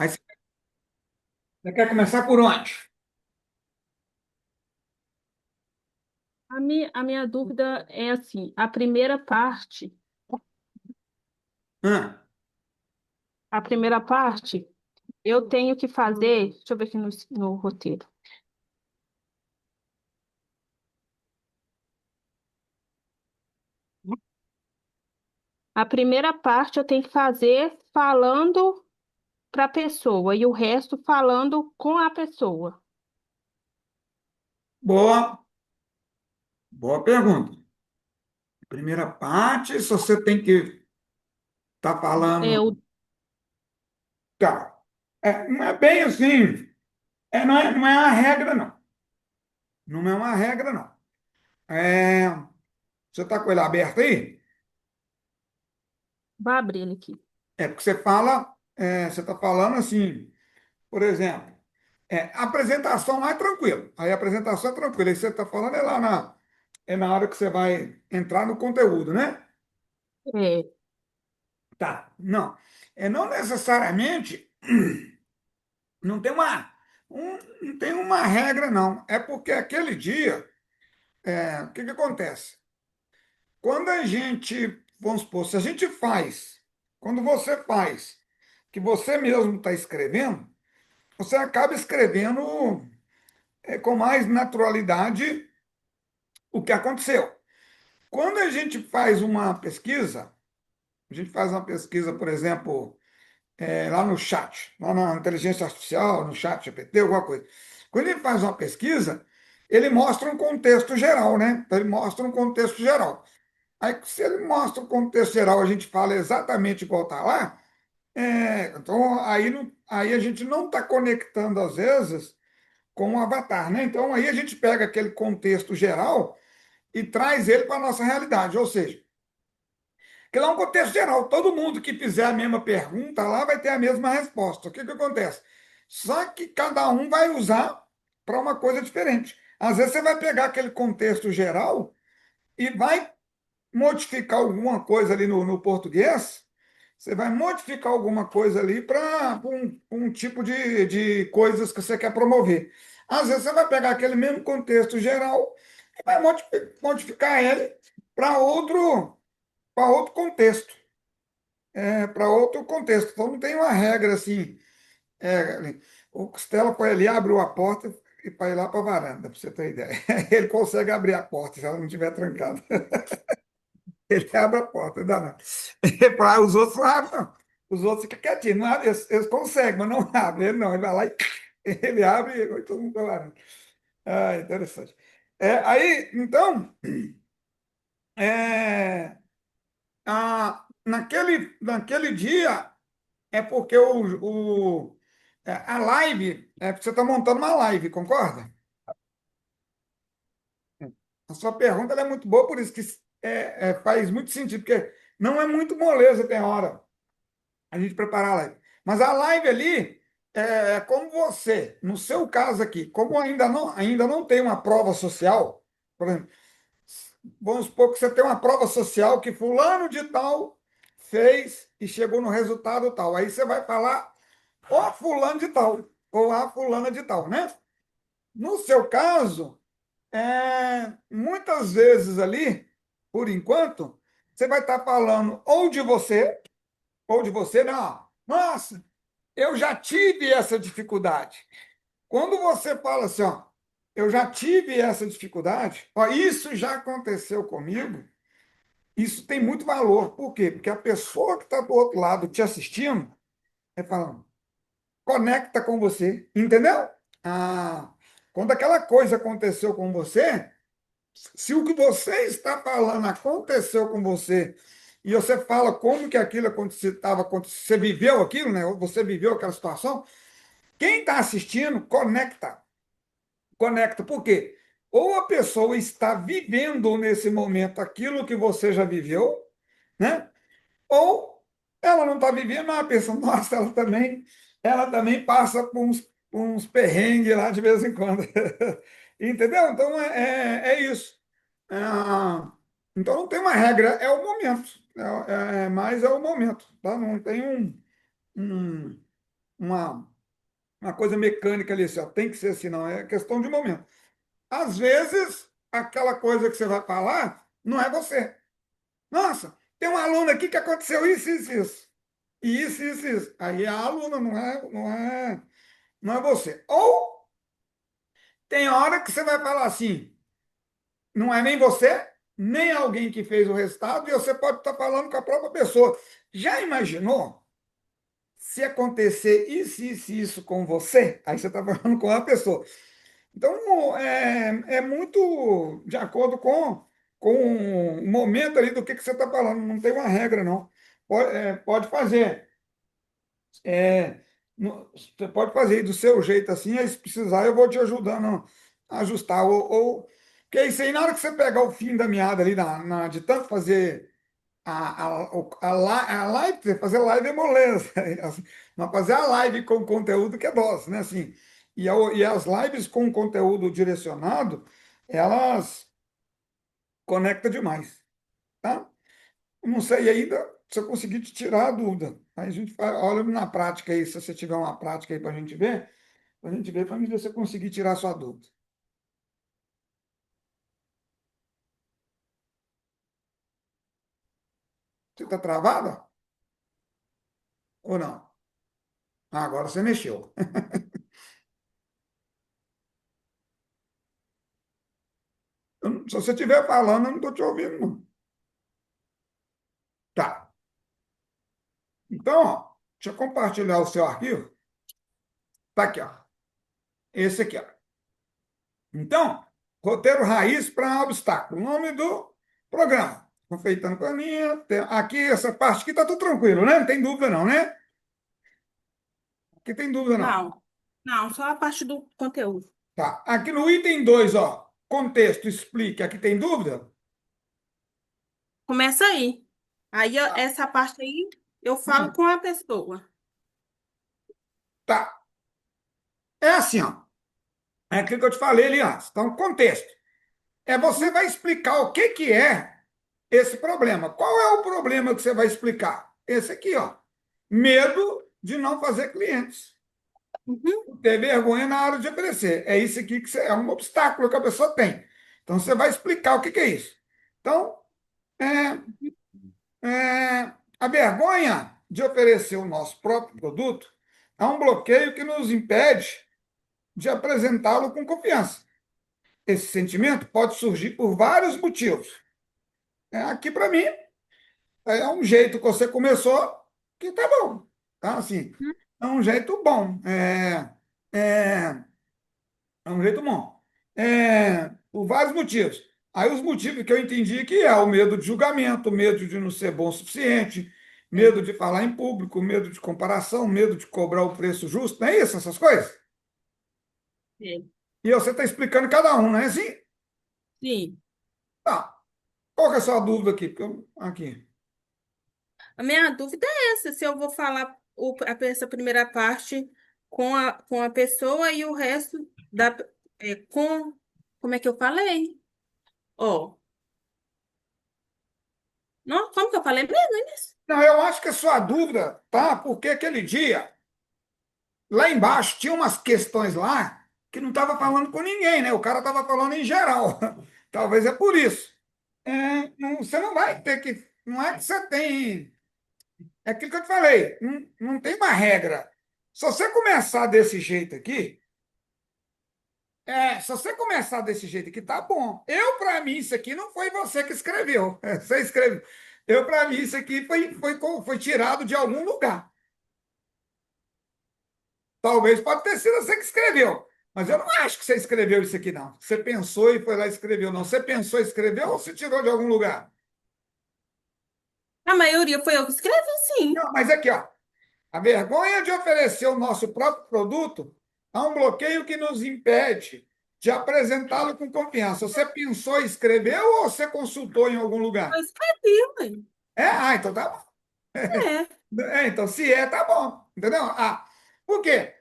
Aí você quer começar por onde? A minha dúvida é assim, Ah, a primeira parte, eu tenho que fazer, deixa eu ver aqui no roteiro. A primeira parte eu tenho que fazer falando para a pessoa e o resto falando com a pessoa. boa, boa pergunta. Primeira parte, se você tem que estar É, falando. o Tá. Não é bem assim. Não é uma regra, não. Não é uma regra, não. É, você está com ele aberto aí? Vou abrir ele aqui. É porque você fala, você está falando assim, por exemplo, a apresentação lá é tranquilo. Aí a apresentação é tranquila. Aí você está falando é na hora que você vai entrar no conteúdo, né? É, Tá. Não. Não necessariamente não tem não tem uma regra, não. É porque aquele dia, o que que acontece? Quando a gente, vamos supor, se a gente faz, quando você faz, que você mesmo está escrevendo, você acaba escrevendo com mais naturalidade o que aconteceu. Quando a gente faz uma pesquisa, por exemplo, lá no chat, lá na inteligência artificial, no chat GPT, alguma coisa. Quando ele faz uma pesquisa, ele mostra um contexto geral, né? Então, ele mostra um contexto geral. Aí, se ele mostra o contexto geral, a gente fala exatamente igual está lá, então aí a gente não está conectando, às vezes, com o avatar, né? Então aí a gente pega aquele contexto geral e traz ele para a nossa realidade, ou seja, que lá é um contexto geral. Todo mundo que fizer a mesma pergunta lá vai ter a mesma resposta. O que que acontece? Só que cada um vai usar para uma coisa diferente. Às vezes você vai pegar aquele contexto geral e vai modificar alguma coisa ali no português. Você vai modificar alguma coisa ali para um tipo de coisas que você quer promover. Às vezes você vai pegar aquele mesmo contexto geral e vai modificar ele para outro contexto para outro contexto. Então não tem uma regra assim. O Costela foi ali, abriu a porta e para ir lá para a varanda, para você ter ideia. Ele consegue abrir a porta se ela não estiver trancada. Ele abre a porta, dá nada. Para os outros não abrem, não. Os outros ficam quietinhos, não abrem, eles conseguem, mas não abrem. Ele não, ele vai lá e ele abre e vai todo mundo para a varanda. Ah, interessante. Aí, então, é, naquele dia. É porque a live, você está montando uma live, concorda? A sua pergunta ela é muito boa, por isso que faz muito sentido, porque não é muito moleza, tem hora, a gente preparar a live. Mas a live ali, como você, no seu caso aqui, como ainda não tem uma prova social, por exemplo, vamos supor que você tem uma prova social que fulano de tal fez e chegou no resultado tal. Aí você vai falar ou fulano de tal, ou a fulana de tal, né? No seu caso, muitas vezes ali, por enquanto, você vai estar falando ou de você, não. Nossa, eu já tive essa dificuldade. Quando você fala assim, ó, eu já tive essa dificuldade, ó, isso já aconteceu comigo, isso tem muito valor. Por quê? Porque a pessoa que está do outro lado te assistindo é falando, conecta com você, entendeu? Ah, quando aquela coisa aconteceu com você, se o que você está falando aconteceu com você e você fala como que aquilo estava acontecendo, você viveu aquilo, né? Ou você viveu aquela situação, quem está assistindo conecta, conecta. Por quê? Ou a pessoa está vivendo nesse momento aquilo que você já viveu, né? Ou ela não está vivendo, mas pensa, nossa, ela também passa por uns perrengues lá de vez em quando. Entendeu? Então é isso. Ah, então não tem uma regra, é o momento. Mas é o momento, tá? Não tem um- uma coisa mecânica ali, assim, ó, tem que ser assim, não, é questão de momento. Às vezes, aquela coisa que você vai falar não é você. Nossa, tem um aluno aqui que aconteceu isso, isso, isso. E isso, isso. Aí é a aluna, não é você. Ou tem hora que você vai falar assim, não é nem você, nem alguém que fez o resultado, e você pode estar falando com a própria pessoa. Já imaginou se acontecer isso com você? Aí você está falando com a pessoa. Então, é muito de acordo com o momento ali do que você está falando. Não tem uma regra, não. Pode fazer. É, você pode fazer do seu jeito assim, aí se precisar, eu vou te ajudando a ajustar. Porque isso aí, na hora que você pegar o fim da meada ali, de tanto fazer a live, fazer live é moleza. Assim, mas fazer a live com conteúdo que é dose, né? Assim, e as lives com conteúdo direcionado, elas conectam demais, tá? Não sei ainda se eu conseguir te tirar a dúvida. Aí a gente olha na prática aí, se você tiver uma prática aí para a gente ver, para ver se eu conseguir tirar a sua dúvida. Você está travada ou não? Ah, agora você mexeu. Se você estiver falando, eu não estou te ouvindo, não. Tá. Então, ó, deixa eu compartilhar o seu arquivo. Tá aqui, ó. Esse aqui, ó. Então, roteiro raiz para obstáculo. O nome do programa. Confeitando caminho. Aqui, essa parte aqui tá tudo tranquilo, né? Não tem dúvida, não, né? Aqui tem dúvida, não. Não, não, só a parte do conteúdo. Tá. Aqui no item 2, ó. Contexto, explique. Aqui tem dúvida? Começa aí. Aí, Tá. essa parte aí, eu falo Hum, com a pessoa. tá. É assim, ó. É aquilo que eu te falei ali antes. Então, contexto. Você Uhum, vai explicar o que que é esse problema. Qual é o problema que você vai explicar? Esse aqui, ó. Medo de não fazer clientes. uhum, Ter vergonha na hora de oferecer. É isso aqui é um obstáculo que a pessoa tem. Então, você vai explicar o que que é isso. Então, a vergonha de oferecer o nosso próprio produto é um bloqueio que nos impede de apresentá-lo com confiança. Esse sentimento pode surgir por vários motivos. Aqui, para mim, é um jeito que você começou que tá bom. Tá? Assim, uhum. é um jeito bom. É, é um jeito bom. Por vários motivos. Aí os motivos que eu entendi que é o medo de julgamento, o medo de não ser bom o suficiente, É, medo de falar em público, medo de comparação, medo de cobrar o preço justo, não é isso, essas coisas? é. E você está explicando cada um, não é assim? Sim. Tá. Qual que é a sua dúvida aqui? Aqui. A minha dúvida é essa, se eu vou falar essa primeira parte com a pessoa e o resto com... Como é que eu falei? Ó, não, como que eu falei mesmo, Inês? Não, eu acho que a sua dúvida, tá? Porque aquele dia, lá embaixo, tinha umas questões lá que não estava falando com ninguém, né? O cara estava falando em geral. Talvez é por isso. Você não vai ter que. Não é que você tem. É aquilo que eu te falei. Não tem uma regra. Se você começar desse jeito aqui, se você começar desse jeito aqui, tá bom. Para mim, isso aqui não foi você que escreveu. Você escreveu. Para mim, isso aqui foi tirado de algum lugar. Talvez pode ter sido você que escreveu. Mas eu não acho que você escreveu isso aqui, não. Você pensou e foi lá e escreveu, não. Você pensou e escreveu ou você tirou de algum lugar? A maioria foi eu que escrevi, sim. Não, mas aqui, ó. A vergonha de oferecer o nosso próprio produto é um bloqueio que nos impede de apresentá-lo com confiança. Você pensou e escreveu ou você consultou em algum Eu lugar? escrevi, ué. Então tá bom. É. Então, se tá bom. Entendeu? Por quê?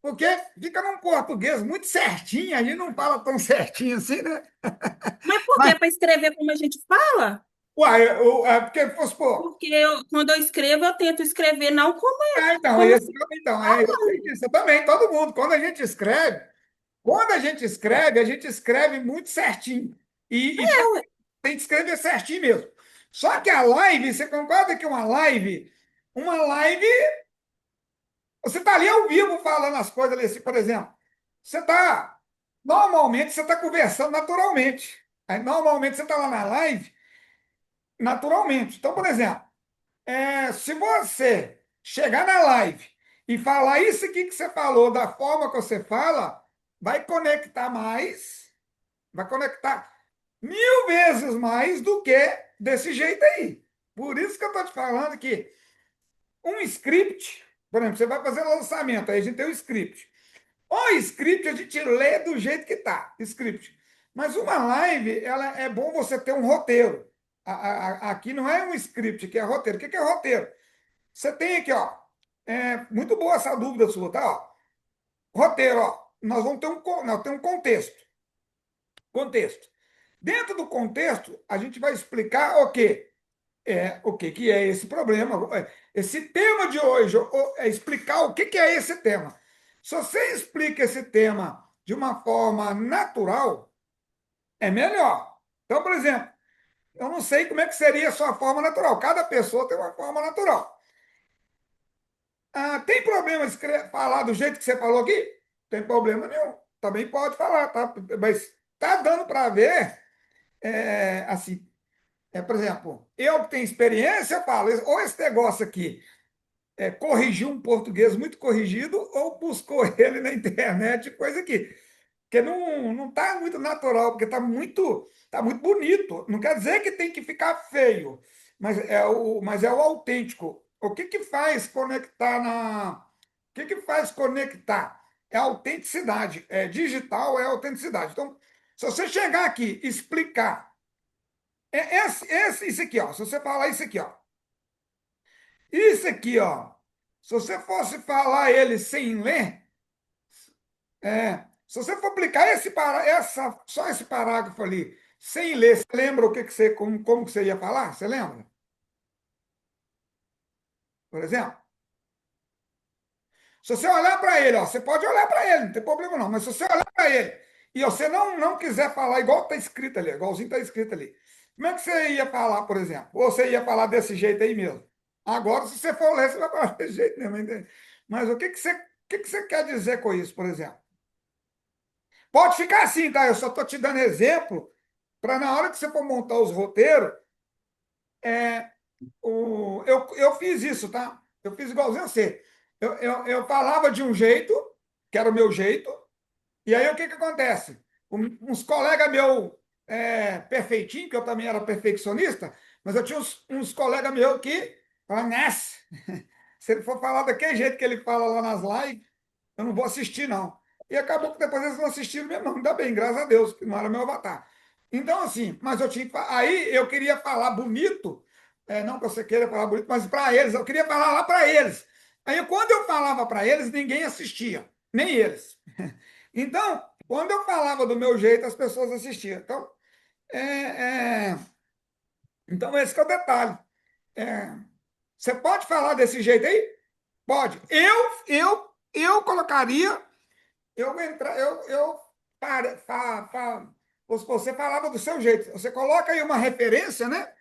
Porque fica num português muito certinho, a gente não fala tão certinho assim, né? Mas por Mas, quê? Para escrever como a gente fala? Uai, porque, vamos supor, Porque quando eu escrevo, eu tento escrever não como, então, como esse, então, eu sei disso, eu também, todo mundo, quando a gente escreve muito certinho, e tem que escrever certinho mesmo. Só que a live, você concorda que uma live, você está ali ao vivo falando as coisas ali, assim, por exemplo, você está, normalmente você está conversando naturalmente, aí normalmente você está lá na live, naturalmente. Então, por exemplo, se você chegar na live e falar isso aqui que você falou da forma que você fala, vai conectar mais, vai conectar 1000 vezes mais do que desse jeito aí. Por isso que eu estou te falando que um script, por exemplo, você vai fazer o lançamento, aí a gente tem um script. O script a gente lê do jeito que tá, script. Mas uma live, ela é bom você ter um roteiro. Aqui não é um script, que é roteiro. O que é roteiro? Você tem aqui, ó. Muito boa essa dúvida sua, tá? Ó. Roteiro, ó. Nós vamos ter nós temos um contexto. Contexto. Dentro do contexto, a gente vai explicar o quê? O que que é esse problema. Esse tema de hoje é explicar o que que é esse tema. Se você explica esse tema de uma forma natural, é melhor. Então, por exemplo, eu não sei como é que seria a sua forma natural. Cada pessoa tem uma forma natural. Tem problema falar do jeito que você falou aqui? Tem problema nenhum. Também pode falar, tá? Mas tá dando para ver, assim, por exemplo, eu que tenho experiência, eu falo, ou esse negócio aqui corrigiu um português muito corrigido ou buscou ele na internet, coisa que não está muito natural, porque tá muito bonito. Não quer dizer que tem que ficar feio, mas é o autêntico. O que que faz conectar o que que faz conectar? É a autenticidade. É digital, é autenticidade. Então, se você chegar aqui e explicar, isso aqui, ó, se você falar isso aqui, ó, isso aqui, ó, se você fosse falar ele sem ler, se você for aplicar só esse parágrafo ali, sem ler, você lembra o que que como que você ia falar? Você lembra? Por exemplo? Se você olhar para ele, ó, você pode olhar para ele, não tem problema não, mas se você olhar para ele e você não quiser falar igual está escrito ali, igualzinho está escrito ali, como é que você ia falar, por exemplo? Ou você ia falar desse jeito aí mesmo? Agora, se você for ler, você vai falar desse jeito mesmo, entende? Mas o que que você quer dizer com isso, por exemplo? Pode ficar assim, tá? Eu só estou te dando exemplo para na hora que você for montar os roteiros, é, eu fiz isso, tá? Eu fiz igualzinho a você. Eu falava de um jeito, que era o meu jeito, e aí o que que acontece? Uns colegas meus perfeitinho, que eu também era perfeccionista, mas eu tinha uns colegas meus que falavam, Ness, se ele for falar daquele jeito que ele fala lá nas lives, eu não vou assistir, não. E acabou que depois eles não assistiram mesmo, não. Ainda bem, graças a Deus, que não era meu avatar. Então, assim, mas eu tinha aí eu queria falar bonito, não que você queira falar bonito, mas para eles, eu queria falar lá para eles. Aí, quando eu falava para eles, ninguém assistia, nem eles. Então, quando eu falava do meu jeito, as pessoas assistiam. Então, é, é, então esse que é o detalhe. É, você pode falar desse jeito aí? Pode. Eu colocaria eu você falava do seu jeito. Você coloca aí uma referência, né?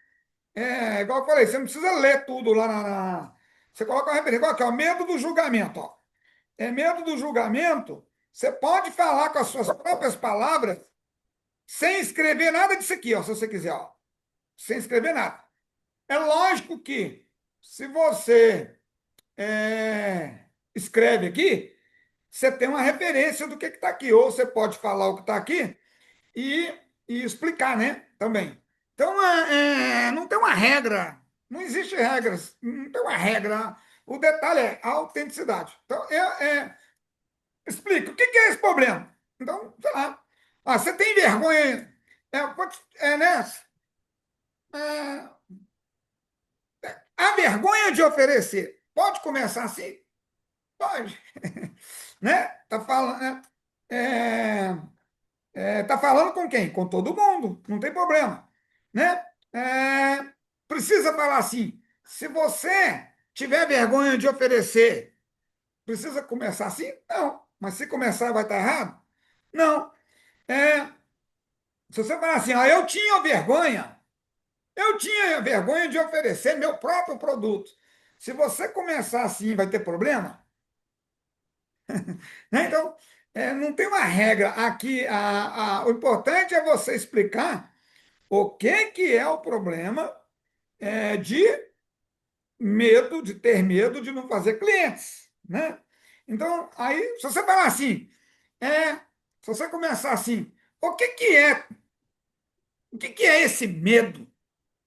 Igual eu falei, você não precisa ler tudo lá você coloca uma referência. Igual aqui, ó, medo do julgamento. Ó. Medo do julgamento. Você pode falar com as suas próprias palavras sem escrever nada disso aqui, ó, se você quiser, ó. Sem escrever nada. É lógico que se você escreve aqui, você tem uma referência do que está aqui. Ou você pode falar o que está aqui, e, e explicar, né? Também. Então, não tem uma regra, não existe regras, não tem uma regra. O detalhe é a autenticidade. Então, explica, o que que é esse problema? Então, sei lá. Você tem vergonha? Né? É, a vergonha de oferecer. Pode começar assim? Pode. Né? Tá falando, né? Tá falando com quem? Com todo mundo, não tem problema, né? É, precisa falar assim, se você tiver vergonha de oferecer, precisa começar assim? Não. Mas se começar vai estar errado? Não. É, se você falar assim, eu tinha vergonha de oferecer meu próprio produto. Se você começar assim, vai ter problema? Né? Então, não tem uma regra aqui. O importante é você explicar o que que é o problema de medo, de ter medo de não fazer clientes, né? Então, aí, se você falar assim, é, se você começar assim, o que que é esse medo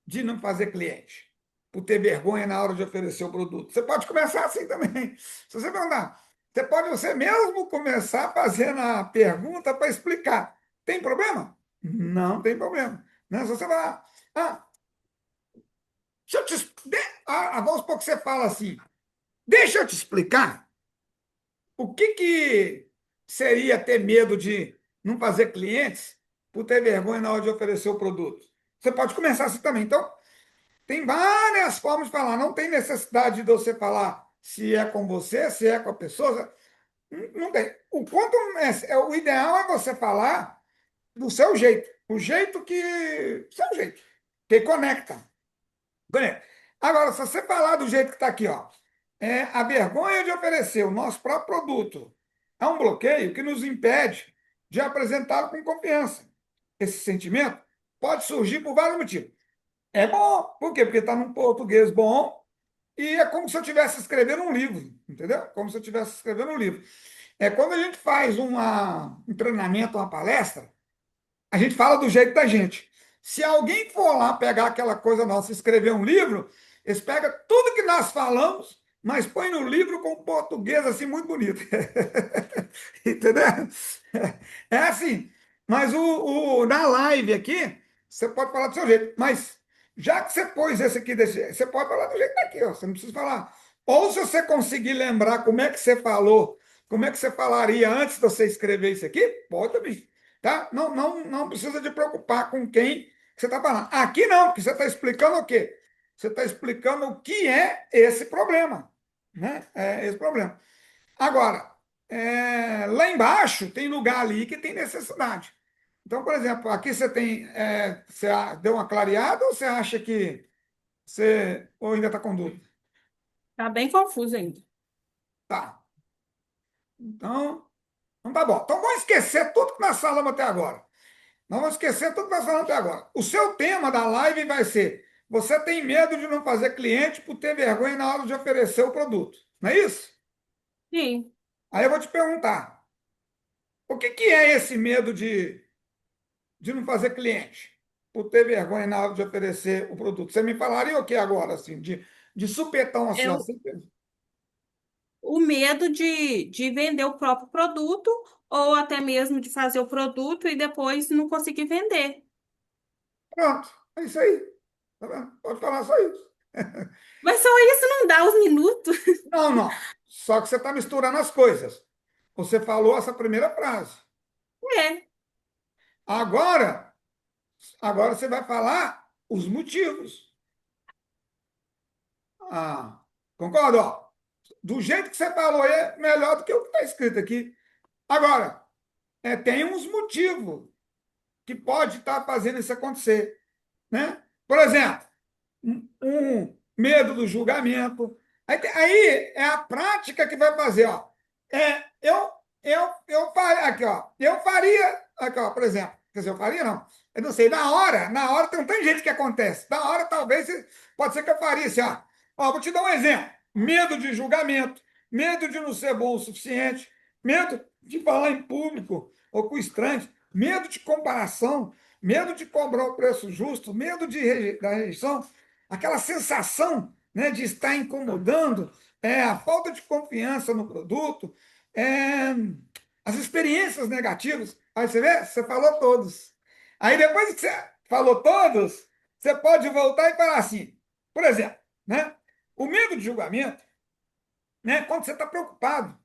de não fazer cliente? Por ter vergonha na hora de oferecer o produto. Você pode começar assim também. Se você perguntar, você pode você mesmo começar fazendo a pergunta para explicar. Tem problema? Não tem problema. Né? Se você falar, ah, deixa eu te, vamos supor que você fala assim, deixa eu te explicar o que que seria ter medo de não fazer clientes por ter vergonha na hora de oferecer o produto. Você pode começar assim também. Então, tem várias formas de falar. Não tem necessidade de você falar se é com você, se é com a pessoa. Não tem. O ideal é você falar do seu jeito. O jeito que. Seu jeito. Que conecta. Conecta. Agora, se você falar do jeito que está aqui, ó, a vergonha de oferecer o nosso próprio produto é um bloqueio que nos impede de apresentá-lo com confiança. Esse sentimento pode surgir por vários motivos. É bom. Por quê? Porque está num português bom e é como se eu estivesse escrevendo um livro, entendeu? Como se eu estivesse escrevendo um livro. É quando a gente faz um treinamento, uma palestra, a gente fala do jeito da gente. Se alguém for lá pegar aquela coisa nossa e escrever um livro, eles pegam tudo que nós falamos, mas põe no livro com português assim muito bonito. Entendeu? É assim. Mas na live aqui, você pode falar do seu jeito. Mas já que você pôs esse aqui, você pode falar do jeito daqui, ó. Você não precisa falar. Ou se você conseguir lembrar como é que você falou, como é que você falaria antes de você escrever isso aqui, pode também. Tá? Não, não, não precisa de preocupar com quem você está falando. Aqui não, porque você está explicando o quê? Você está explicando o que é esse problema. Né? É esse problema. Agora, lá embaixo tem lugar ali que tem necessidade. Então, por exemplo, aqui você tem. Você deu uma clareada ou você acha que você ou ainda está com dúvida? Tá bem confuso ainda. Tá. Então, então tá bom. Então vamos esquecer tudo que nós falamos até agora. Não vamos esquecer tudo que nós falamos até agora. O seu tema da live vai ser: você tem medo de não fazer cliente por ter vergonha na hora de oferecer o produto. Não é isso? Sim. Aí eu vou te perguntar: o que que é esse medo de não fazer cliente, por ter vergonha na hora de oferecer o produto? Você me falaria o que agora, assim, de supetão assim, É ó, o, o medo de vender o próprio produto ou até mesmo de fazer o produto e depois não conseguir vender. pronto, é isso aí. Tá vendo? Pode falar só isso. Mas só isso não dá os minutos. Não, não. Só que você está misturando as coisas. Você falou essa primeira frase. É. Agora, agora você vai falar os motivos. Ah, concorda? Ó, do jeito que você falou é melhor do que o que está escrito aqui. Agora, tem uns motivos que pode estar fazendo isso acontecer, né? Por exemplo, um medo do julgamento. Aí é a prática que vai fazer, ó. Aqui, ó, eu faria, aqui, ó, por exemplo, quer dizer, eu faria não, eu não sei, na hora tem um tanto de gente que acontece, na hora talvez, pode ser que eu faria assim, ó, vou te dar um exemplo, medo de julgamento, medo de não ser bom o suficiente, medo de falar em público ou com estranhos, medo de comparação, medo de cobrar o preço justo, medo da rejeição, aquela sensação, né, de estar incomodando, a falta de confiança no produto, é, as experiências negativas. Aí você vê, você falou todos. Aí depois que você falou todos, você pode voltar e falar assim, por exemplo, né, o medo de julgamento, né, quando você está preocupado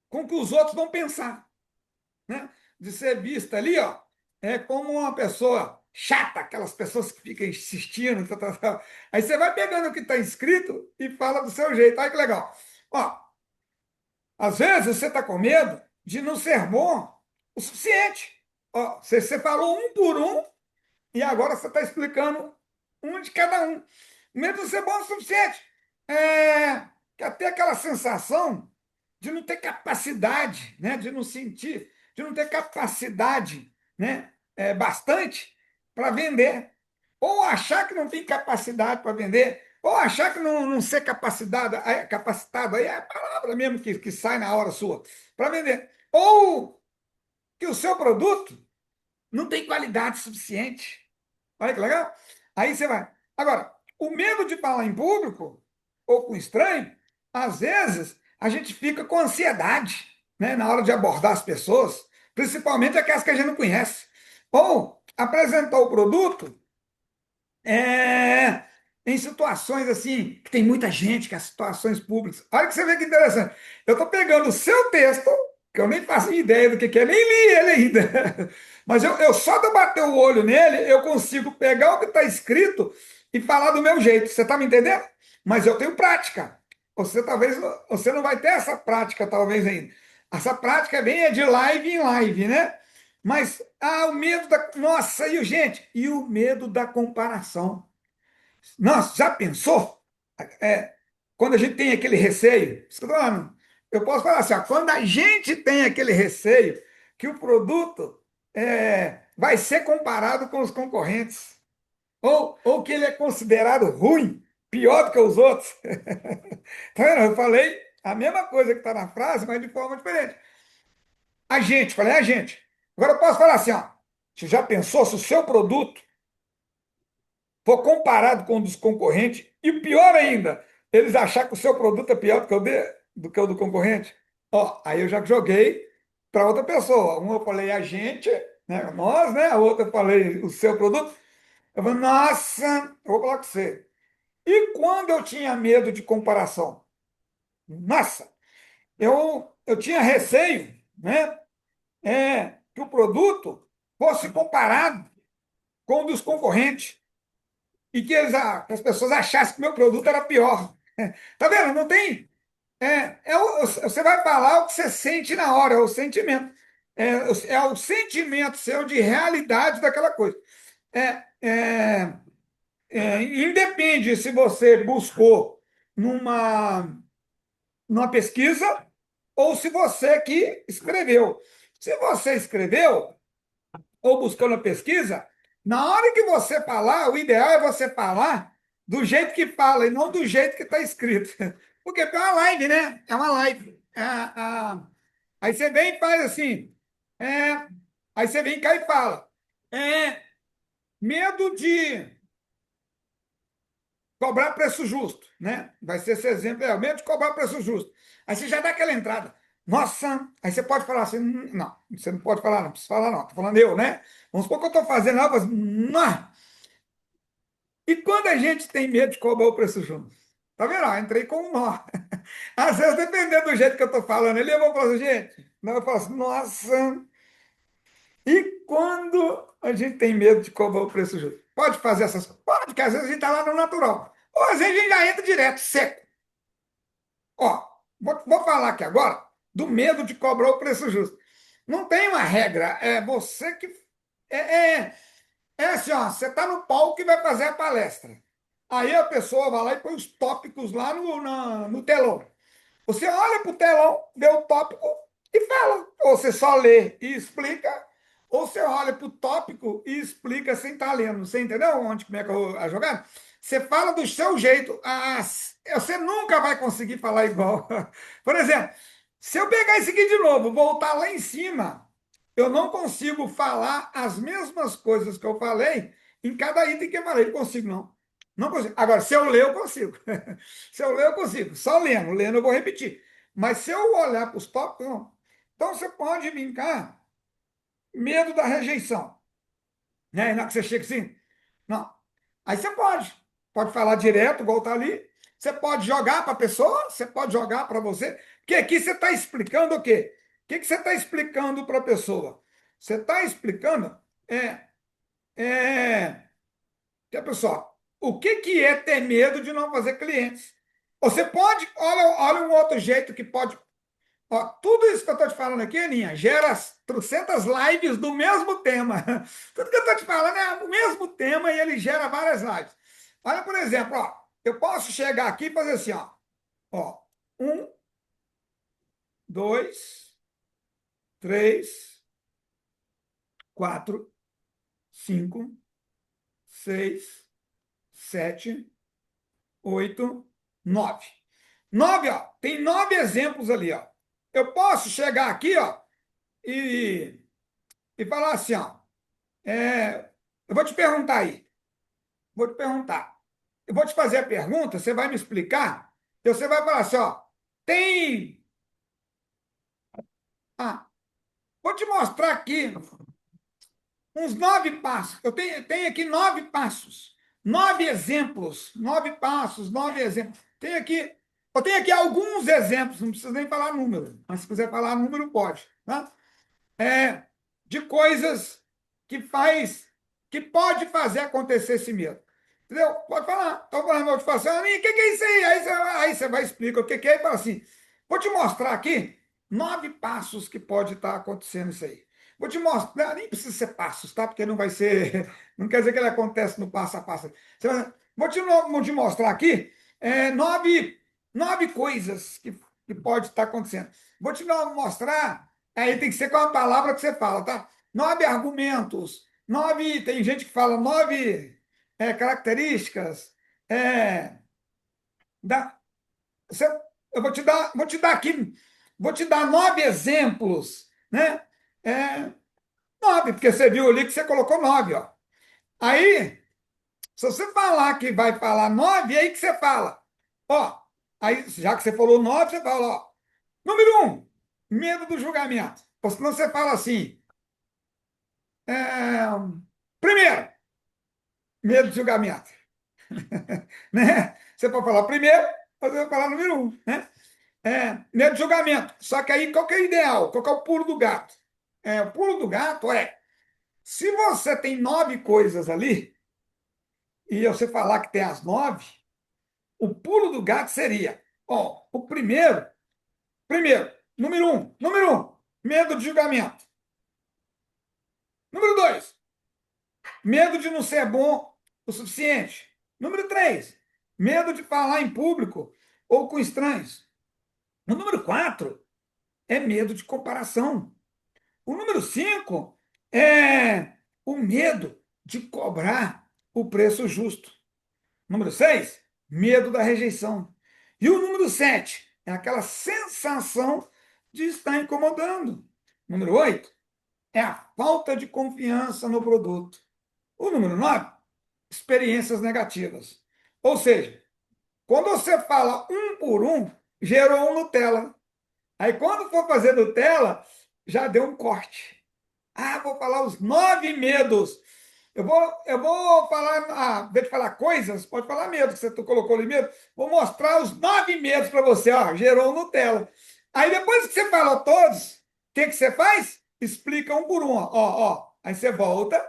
com o que os outros vão pensar, né, de ser vista ali, ó, como uma pessoa chata, aquelas pessoas que ficam insistindo, tal, tal, tal. Aí você vai pegando o que está escrito e fala do seu jeito. Olha que legal. Ó, às vezes você está com medo de não ser bom o suficiente. Ó, você falou um por um e agora você está explicando um de cada um. Medo de ser bom o suficiente. Que até aquela sensação de não ter capacidade, né, de não sentir, de não ter capacidade, né, bastante para vender. Ou achar que não tem capacidade para vender, ou achar que não ser capacitado, aí é a palavra mesmo que sai na hora sua, para vender. Ou que o seu produto não tem qualidade suficiente. Olha que legal. Aí você vai. Agora, o medo de falar em público ou com estranho, às vezes a gente fica com ansiedade, né, na hora de abordar as pessoas, principalmente aquelas que a gente não conhece. Ou apresentar o produto é, em situações assim, que tem muita gente, que as situações públicas. Olha que você vê que interessante. Eu estou pegando o seu texto, que eu nem faço ideia do que é, nem li ele ainda. Mas eu só de eu bater o olho nele, eu consigo pegar o que está escrito e falar do meu jeito. Você está me entendendo? Mas eu tenho prática. Você não vai ter essa prática, talvez ainda. Essa prática vem de live em live, né? Mas o medo da. Nossa, gente, e o medo da comparação. Nossa, já pensou? É, quando a gente tem aquele receio, isso que eu tô falando, eu posso falar assim, ó, quando a gente tem aquele receio que o produto vai ser comparado com os concorrentes, ou que ele é considerado ruim, pior do que os outros. Tá vendo? Eu falei a mesma coisa que está na frase, mas de forma diferente. A gente, falei a gente. Agora eu posso falar assim, ó, você já pensou se o seu produto for comparado com o dos concorrentes, e pior ainda, eles achar que o seu produto é pior do que o do concorrente? Ó, aí eu já joguei para outra pessoa. Um eu falei a gente, né, nós, né? A outra eu falei o seu produto. Eu falei, nossa, eu vou falar com você. E quando eu tinha medo de comparação? Nossa, eu tinha receio, né? Que o produto fosse comparado com o dos concorrentes e que as pessoas achassem que o meu produto era pior. Tá vendo? Não tem. Você vai falar o que você sente na hora, é o sentimento. É o sentimento seu de realidade daquela coisa. É, é, independe se você buscou numa pesquisa ou se você que escreveu. Se você escreveu, ou buscando a pesquisa, na hora que você falar, o ideal é você falar do jeito que fala e não do jeito que está escrito. Porque é uma live, né? É uma live. Aí você vem e faz assim. é, aí você vem cá e fala. É, medo de cobrar preço justo, né? Vai ser esse exemplo, medo de cobrar preço justo. Aí você já dá aquela entrada. Nossa, aí você pode falar assim, não, você não pode falar, não precisa falar, não. Estou falando eu, né? Vamos supor que eu estou fazendo algo assim, não. E quando a gente tem medo de cobrar o preço justo? Tá vendo? Entrei com um nó. Às vezes, dependendo do jeito que eu estou falando ali, eu vou falar assim, gente, não, eu falo assim, nossa. E quando a gente tem medo de cobrar o preço justo? Pode fazer essas coisas? Pode, porque às vezes a gente está lá no natural. Ou às vezes a gente já entra direto, seco. Ó, vou falar aqui agora do medo de cobrar o preço justo. Não tem uma regra, é você que. É, é, é assim, ó, você está no palco e vai fazer a palestra. Aí a pessoa vai lá e põe os tópicos lá no telão. Você olha para o telão, vê o tópico e fala. Ou você só lê e explica, ou você olha para o tópico e explica sem estar lendo. Você entendeu como é que é a jogada? Você fala do seu jeito. Você nunca vai conseguir falar igual. Por exemplo, se eu pegar esse aqui de novo, voltar lá em cima, eu não consigo falar as mesmas coisas que eu falei em cada item que eu falei. Não consigo, não. Não consigo. Agora, se eu ler, eu consigo. Se eu ler, eu consigo. Só lendo. Lendo, eu vou repetir. Mas se eu olhar para os tópicos, não. Então, você pode brincar medo da rejeição. Né? Na hora que você chega assim, não. Aí você pode falar direto, igual está ali. Você pode jogar para a pessoa, você pode jogar para você. Porque aqui você está explicando o quê? O que você está explicando para a pessoa? Você está explicando É, pessoal, o que que é ter medo de não fazer clientes? Você pode, olha um outro jeito que pode. Ó, tudo isso que eu estou te falando aqui, Aninha, gera trocentas lives do mesmo tema. Tudo que eu estou te falando é o mesmo tema e ele gera várias lives. Olha, por exemplo, ó, eu posso chegar aqui e fazer assim, ó, um, dois, três, quatro, cinco, seis, sete, oito, nove. Nove, ó, tem 9 exemplos ali, ó. Eu posso chegar aqui, ó, e, e falar assim, ó, eu vou te perguntar aí. Vou te perguntar. Eu vou te fazer a pergunta, você vai me explicar, e você vai falar assim, ó, tem. Ah, vou te mostrar aqui uns 9 passos. Eu tenho aqui 9 passos, 9 exemplos, 9 passos, 9 exemplos. Eu tenho aqui alguns exemplos, não precisa nem falar número, mas se quiser falar número, pode. Tá? É, de coisas que faz, que pode fazer acontecer esse medo. Entendeu? Pode falar. Estou falando motivação. O que que é isso aí? Aí você vai explicar o que que é e fala assim: vou te mostrar aqui 9 passos que pode estar acontecendo isso aí. Vou te mostrar, nem precisa ser passos, tá? Porque não vai ser, não quer dizer que ele acontece no passo a passo. Vou te mostrar aqui 9 coisas que pode estar acontecendo. Vou te mostrar. Aí tem que ser com a palavra que você fala, tá? 9 argumentos, 9. Tem gente que fala 9 características. É, da, você- eu vou te dar aqui, vou te dar 9 exemplos, né? É, 9, porque você viu ali que você colocou 9, ó. Aí, se você falar que vai falar 9, aí que você fala. Ó, aí, já que você falou 9, você fala, ó. Número 1, medo do julgamento. Ou senão você fala assim. É, primeiro, medo de julgamento. Né? Você pode falar primeiro, mas eu vou falar número 1. Né? Medo de julgamento. Só que aí, qual que é o ideal? Qual que é o pulo do gato? O pulo do gato é, se você tem 9 coisas ali, e você falar que tem as 9, o pulo do gato seria, ó, o primeiro, número um, medo de julgamento. Número 2, medo de não ser bom o suficiente. Número 3, medo de falar em público ou com estranhos. O número 4 é medo de comparação. O número 5 é o medo de cobrar o preço justo. Número 6, medo da rejeição. E o número 7 é aquela sensação de estar incomodando. Número 8 é a falta de confiança no produto. O número 9, experiências negativas. Ou seja, quando você fala um por um, gerou um Nutella. Aí quando for fazer Nutella, já deu um corte. Ah, vou falar os 9 medos. Eu vou falar, em vez de falar coisas, pode falar medo, que você colocou ali medo. Vou mostrar os 9 medos para você, ó, gerou um Nutella. Aí depois que você falou todos, o que que você faz? Explica um por um, ó. Aí você volta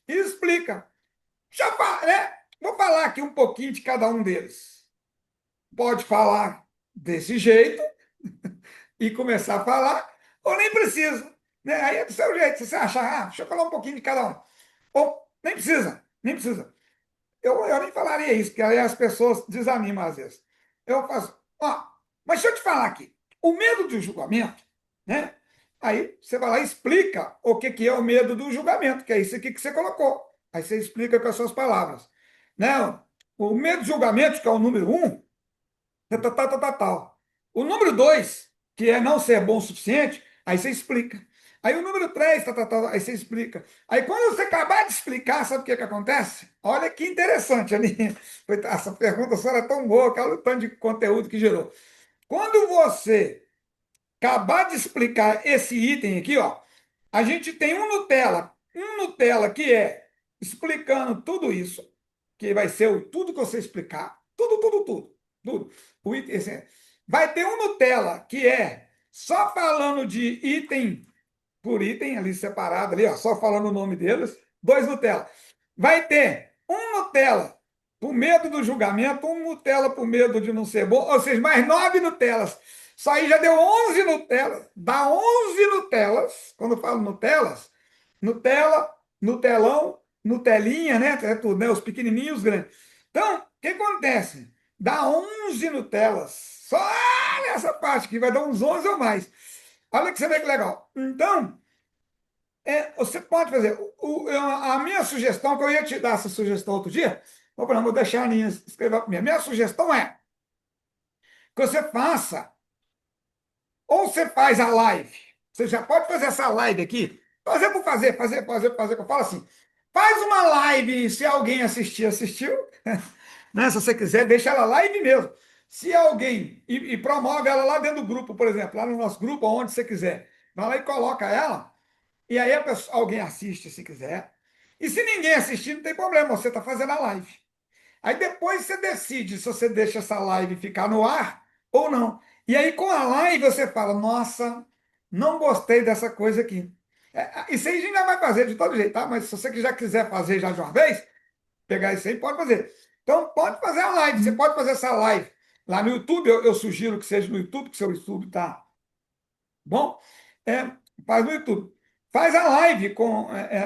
e explica. Vou falar aqui um pouquinho de cada um deles. Pode falar desse jeito e começar a falar, ou nem precisa. Né? Aí é do seu jeito. Se você achar, deixa eu falar um pouquinho de cada um. Ou nem precisa, nem precisa. Eu nem falaria isso, porque aí as pessoas desanimam às vezes. Eu faço, mas deixa eu te falar aqui. O medo do julgamento, né? Aí você vai lá e explica o que que é o medo do julgamento, que é isso aqui que você colocou. Aí você explica com as suas palavras. Não, o medo de julgamento, que é o número 1, é tal, tal, tal, tal, tal. O número 2, que é não ser bom o suficiente, aí você explica. Aí o número 3, tal, tal, tal, aí você explica. Aí quando você acabar de explicar, sabe o que que acontece? Olha que interessante, Aninha. Essa pergunta só era tão boa, que olha o tanto de conteúdo que gerou. Quando você acabar de explicar esse item aqui, ó, a gente tem um Nutella que é explicando tudo isso, que vai ser tudo que você explicar, tudo, tudo, tudo, tudo. O item, vai ter um Nutella que é só falando de item por item ali separado ali, ó, só falando o nome deles, 2 Nutella. vai ter um Nutella por medo do julgamento, um Nutella por medo de não ser bom, ou seja, mais 9 Nutellas. Isso aí já deu 11 Nutellas. Dá 11 Nutellas. Quando eu falo Nutellas, Nutella, Nutelão, Nutelinha, né? É tudo, né? Os pequenininhos, os grandes. Então, o que acontece? Dá 11 Nutellas. Só nessa parte que vai dar uns 11 ou mais. Olha que você vê que legal. Então, você pode fazer. A minha sugestão, que eu ia te dar essa sugestão outro dia, vou deixar a linha escrever para mim. A minha sugestão é que você faça, ou você faz a live. Você já pode fazer essa live aqui. Fazer por fazer, fazer. Que eu falo assim: faz uma live e se alguém assistir, assistiu. Né? Se você quiser, deixa ela live mesmo. Se alguém. E promove ela lá dentro do grupo, por exemplo, lá no nosso grupo, onde você quiser. Vai lá e coloca ela. E aí alguém assiste se quiser. E se ninguém assistir, não tem problema, você está fazendo a live. Aí depois você decide se você deixa essa live ficar no ar ou não. E aí com a live você fala, nossa, não gostei dessa coisa aqui. Isso aí a gente já vai fazer de todo jeito, tá? Mas se você já quiser fazer já de uma vez, pegar isso aí, pode fazer. Então pode fazer a live, você pode fazer essa live lá no YouTube, eu sugiro que seja no YouTube, que seu YouTube está bom, é, faz no YouTube. Faz a live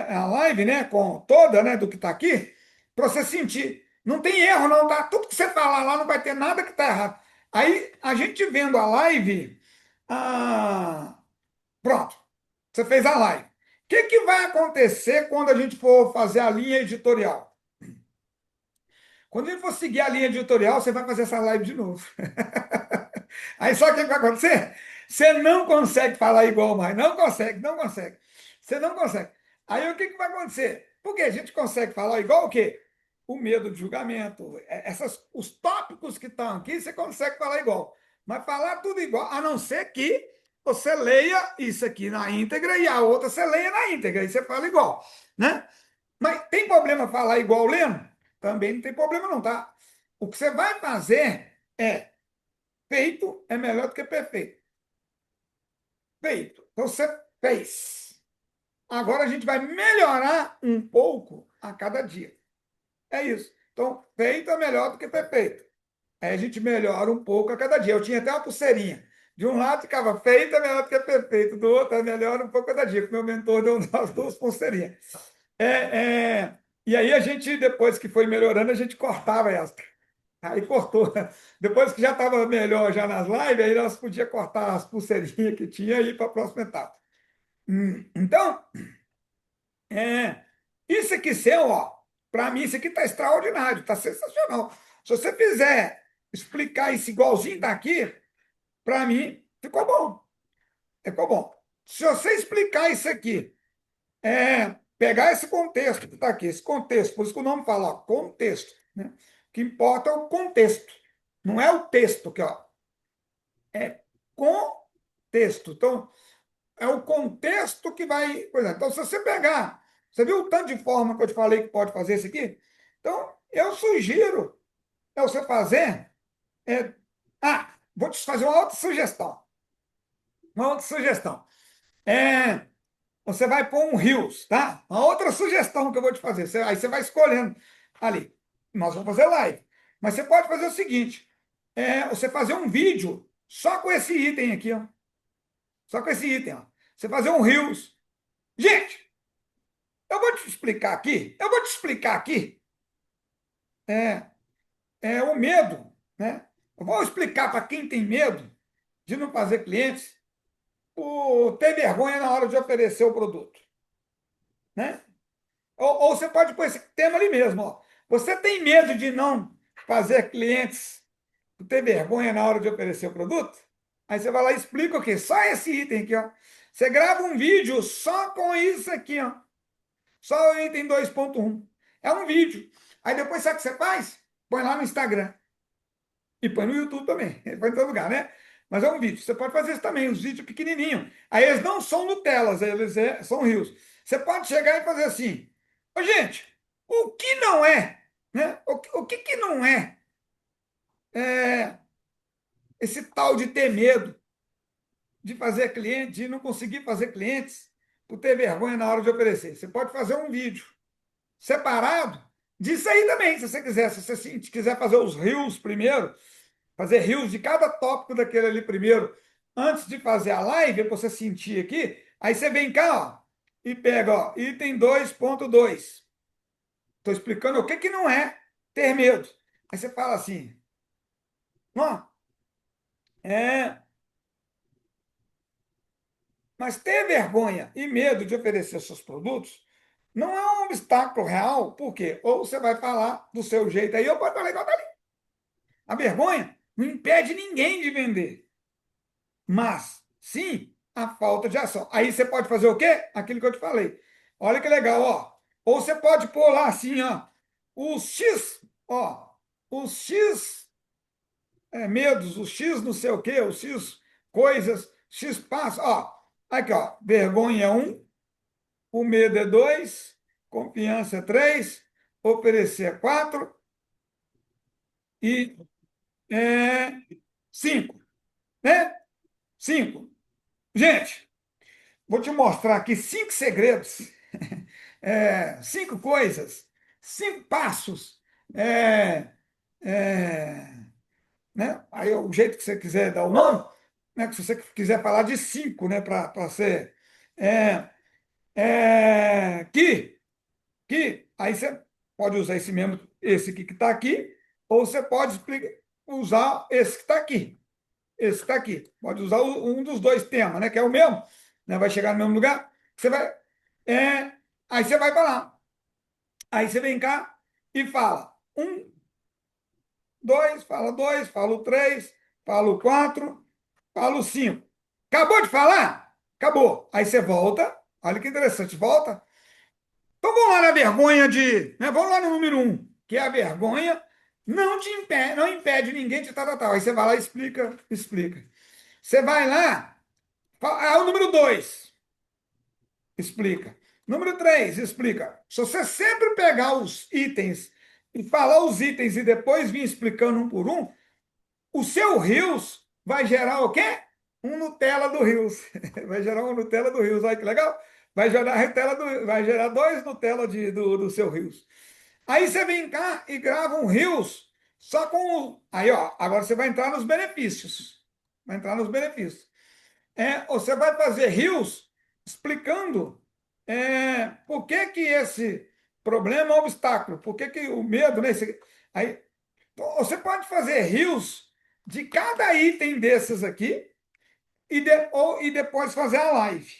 a live, né, com toda, né, do que está aqui, para você sentir. Não tem erro, não, tá? Tudo que você falar lá não vai ter nada que está errado. Aí, a gente vendo a live, ah, pronto, você fez a live. O que que vai acontecer quando a gente for fazer a linha editorial? Quando a gente for seguir a linha editorial, você vai fazer essa live de novo. Aí sabe o que vai acontecer? Você não consegue falar igual mais. Não consegue, não consegue. Você não consegue. Aí o que que vai acontecer? Porque a gente consegue falar igual o quê? O medo de julgamento. Os tópicos que estão aqui, você consegue falar igual. Mas falar tudo igual, a não ser que você leia isso aqui na íntegra e a outra você leia na íntegra. Aí você fala igual, né? Mas tem problema falar igual lendo? Também não tem problema não, tá? O que você vai fazer é feito é melhor do que perfeito. Feito. Então você fez. Agora a gente vai melhorar um pouco a cada dia. É isso. Então, feito é melhor do que perfeito. Aí a gente melhora um pouco a cada dia. Eu tinha até uma pulseirinha. De um lado ficava feito é melhor do que perfeito, do outro é melhor um pouco a cada dia. Meu mentor deu as duas pulseirinhas. E aí a gente, depois que foi melhorando, a gente cortava essa. Aí cortou. Depois que já estava melhor já nas lives, aí nós podíamos cortar as pulseirinhas que tinha e ir para a próxima etapa. Então, é, isso aqui seu, ó, para mim isso aqui está extraordinário, está sensacional. Se você fizer explicar isso igualzinho daqui, para mim ficou bom. Ficou bom. Se você explicar isso aqui, pegar esse contexto que está aqui, esse contexto, por isso que o nome fala, ó, contexto, né? O que importa é o contexto, não é o texto que, ó, é contexto. Então, é o contexto que vai. Por exemplo, então, se você pegar, você viu o tanto de forma que eu te falei que pode fazer isso aqui? Então, eu sugiro você fazer. é, vou te fazer uma outra sugestão. Uma outra sugestão. É, você vai pôr um Reels, tá? Uma outra sugestão que eu vou te fazer. Aí você vai escolhendo ali. Nós vamos fazer live. Mas você pode fazer o seguinte: você fazer um vídeo só com esse item aqui, ó. Só com esse item, ó. Você fazer um Reels. Gente, eu vou te explicar aqui é, o medo, né? Eu vou explicar para quem tem medo de não fazer clientes, por ter vergonha na hora de oferecer o produto, né? Ou você pode pôr esse tema ali mesmo, ó. Você tem medo de não fazer clientes por ter vergonha na hora de oferecer o produto? Aí você vai lá e explica o quê? Só esse item aqui, ó. Você grava um vídeo só com isso aqui, ó. Só o item 2.1. É um vídeo. Aí depois, sabe o que você faz? Põe lá no Instagram. E põe no YouTube também. Põe em todo lugar, né? Mas é um vídeo. Você pode fazer isso também, os vídeos pequenininhos. Aí eles não são Nutellas, eles são rios. Você pode chegar e fazer assim: ô, gente, o que não é, né? O que que não é esse tal de ter medo de fazer cliente, de não conseguir fazer clientes, por ter vergonha na hora de oferecer? Você pode fazer um vídeo. separado disso aí também, se você quiser. Se você quiser fazer os rios primeiro, fazer rios de cada tópico daquele ali primeiro, antes de fazer a live, para você sentir aqui, aí você vem cá, ó, e pega, ó, item 2.2. Estou explicando o que que não é ter medo. Aí você fala assim, ó, é, mas ter vergonha e medo de oferecer seus produtos não é um obstáculo real, por quê? Ou você vai falar do seu jeito aí, ou pode falar igual tá ali. A vergonha não impede ninguém de vender, mas sim a falta de ação. Aí você pode fazer o quê? Aquilo que eu te falei. Olha que legal, ó. Ou você pode pôr lá assim, ó, os X, ó, os X medos, os X não sei o quê, os X coisas, X passos, ó. Aqui, ó, vergonha é 1, o medo é 2, confiança é 3, oferecer é 4 e é 5, né? 5. Gente, vou te mostrar aqui 5 segredos, 5 coisas, 5 passos, é, é, né? Aí o jeito que você quiser dar o nome, né? Que se você quiser falar de 5, né? Para ser é, que aí você pode usar esse mesmo, esse aqui que está aqui, ou você pode usar esse que está aqui. Esse que está aqui. Pode usar um dos dois temas, né? Que é o mesmo, né? Vai chegar no mesmo lugar. Você vai. É, aí você vai para lá. Aí você vem cá e fala. Um, dois, fala o três, fala o quatro, fala o cinco. Acabou de falar? Acabou. Aí você volta. Olha que interessante, volta. Então vamos lá na vergonha de. Né, vamos lá no número um, que é a vergonha não te impede, não impede ninguém de tal, tal, tal. Aí você vai lá e explica, explica. Você vai lá, o número dois, explica. Número três, explica. Se você sempre pegar os itens e falar os itens e depois vir explicando um por um, o seu Rios vai gerar o quê? Um Nutella do Rios. Vai gerar um Nutella do Rios. Olha que legal. Vai gerar dois Nutella do seu Rios. Aí você vem cá e grava um Rios só com. Aí, ó, agora você vai entrar nos benefícios. Vai entrar nos benefícios. Você vai fazer Rios explicando por que que esse problema é um obstáculo, por que que o medo, né? Aí, você pode fazer rios de cada item desses aqui e depois fazer a live.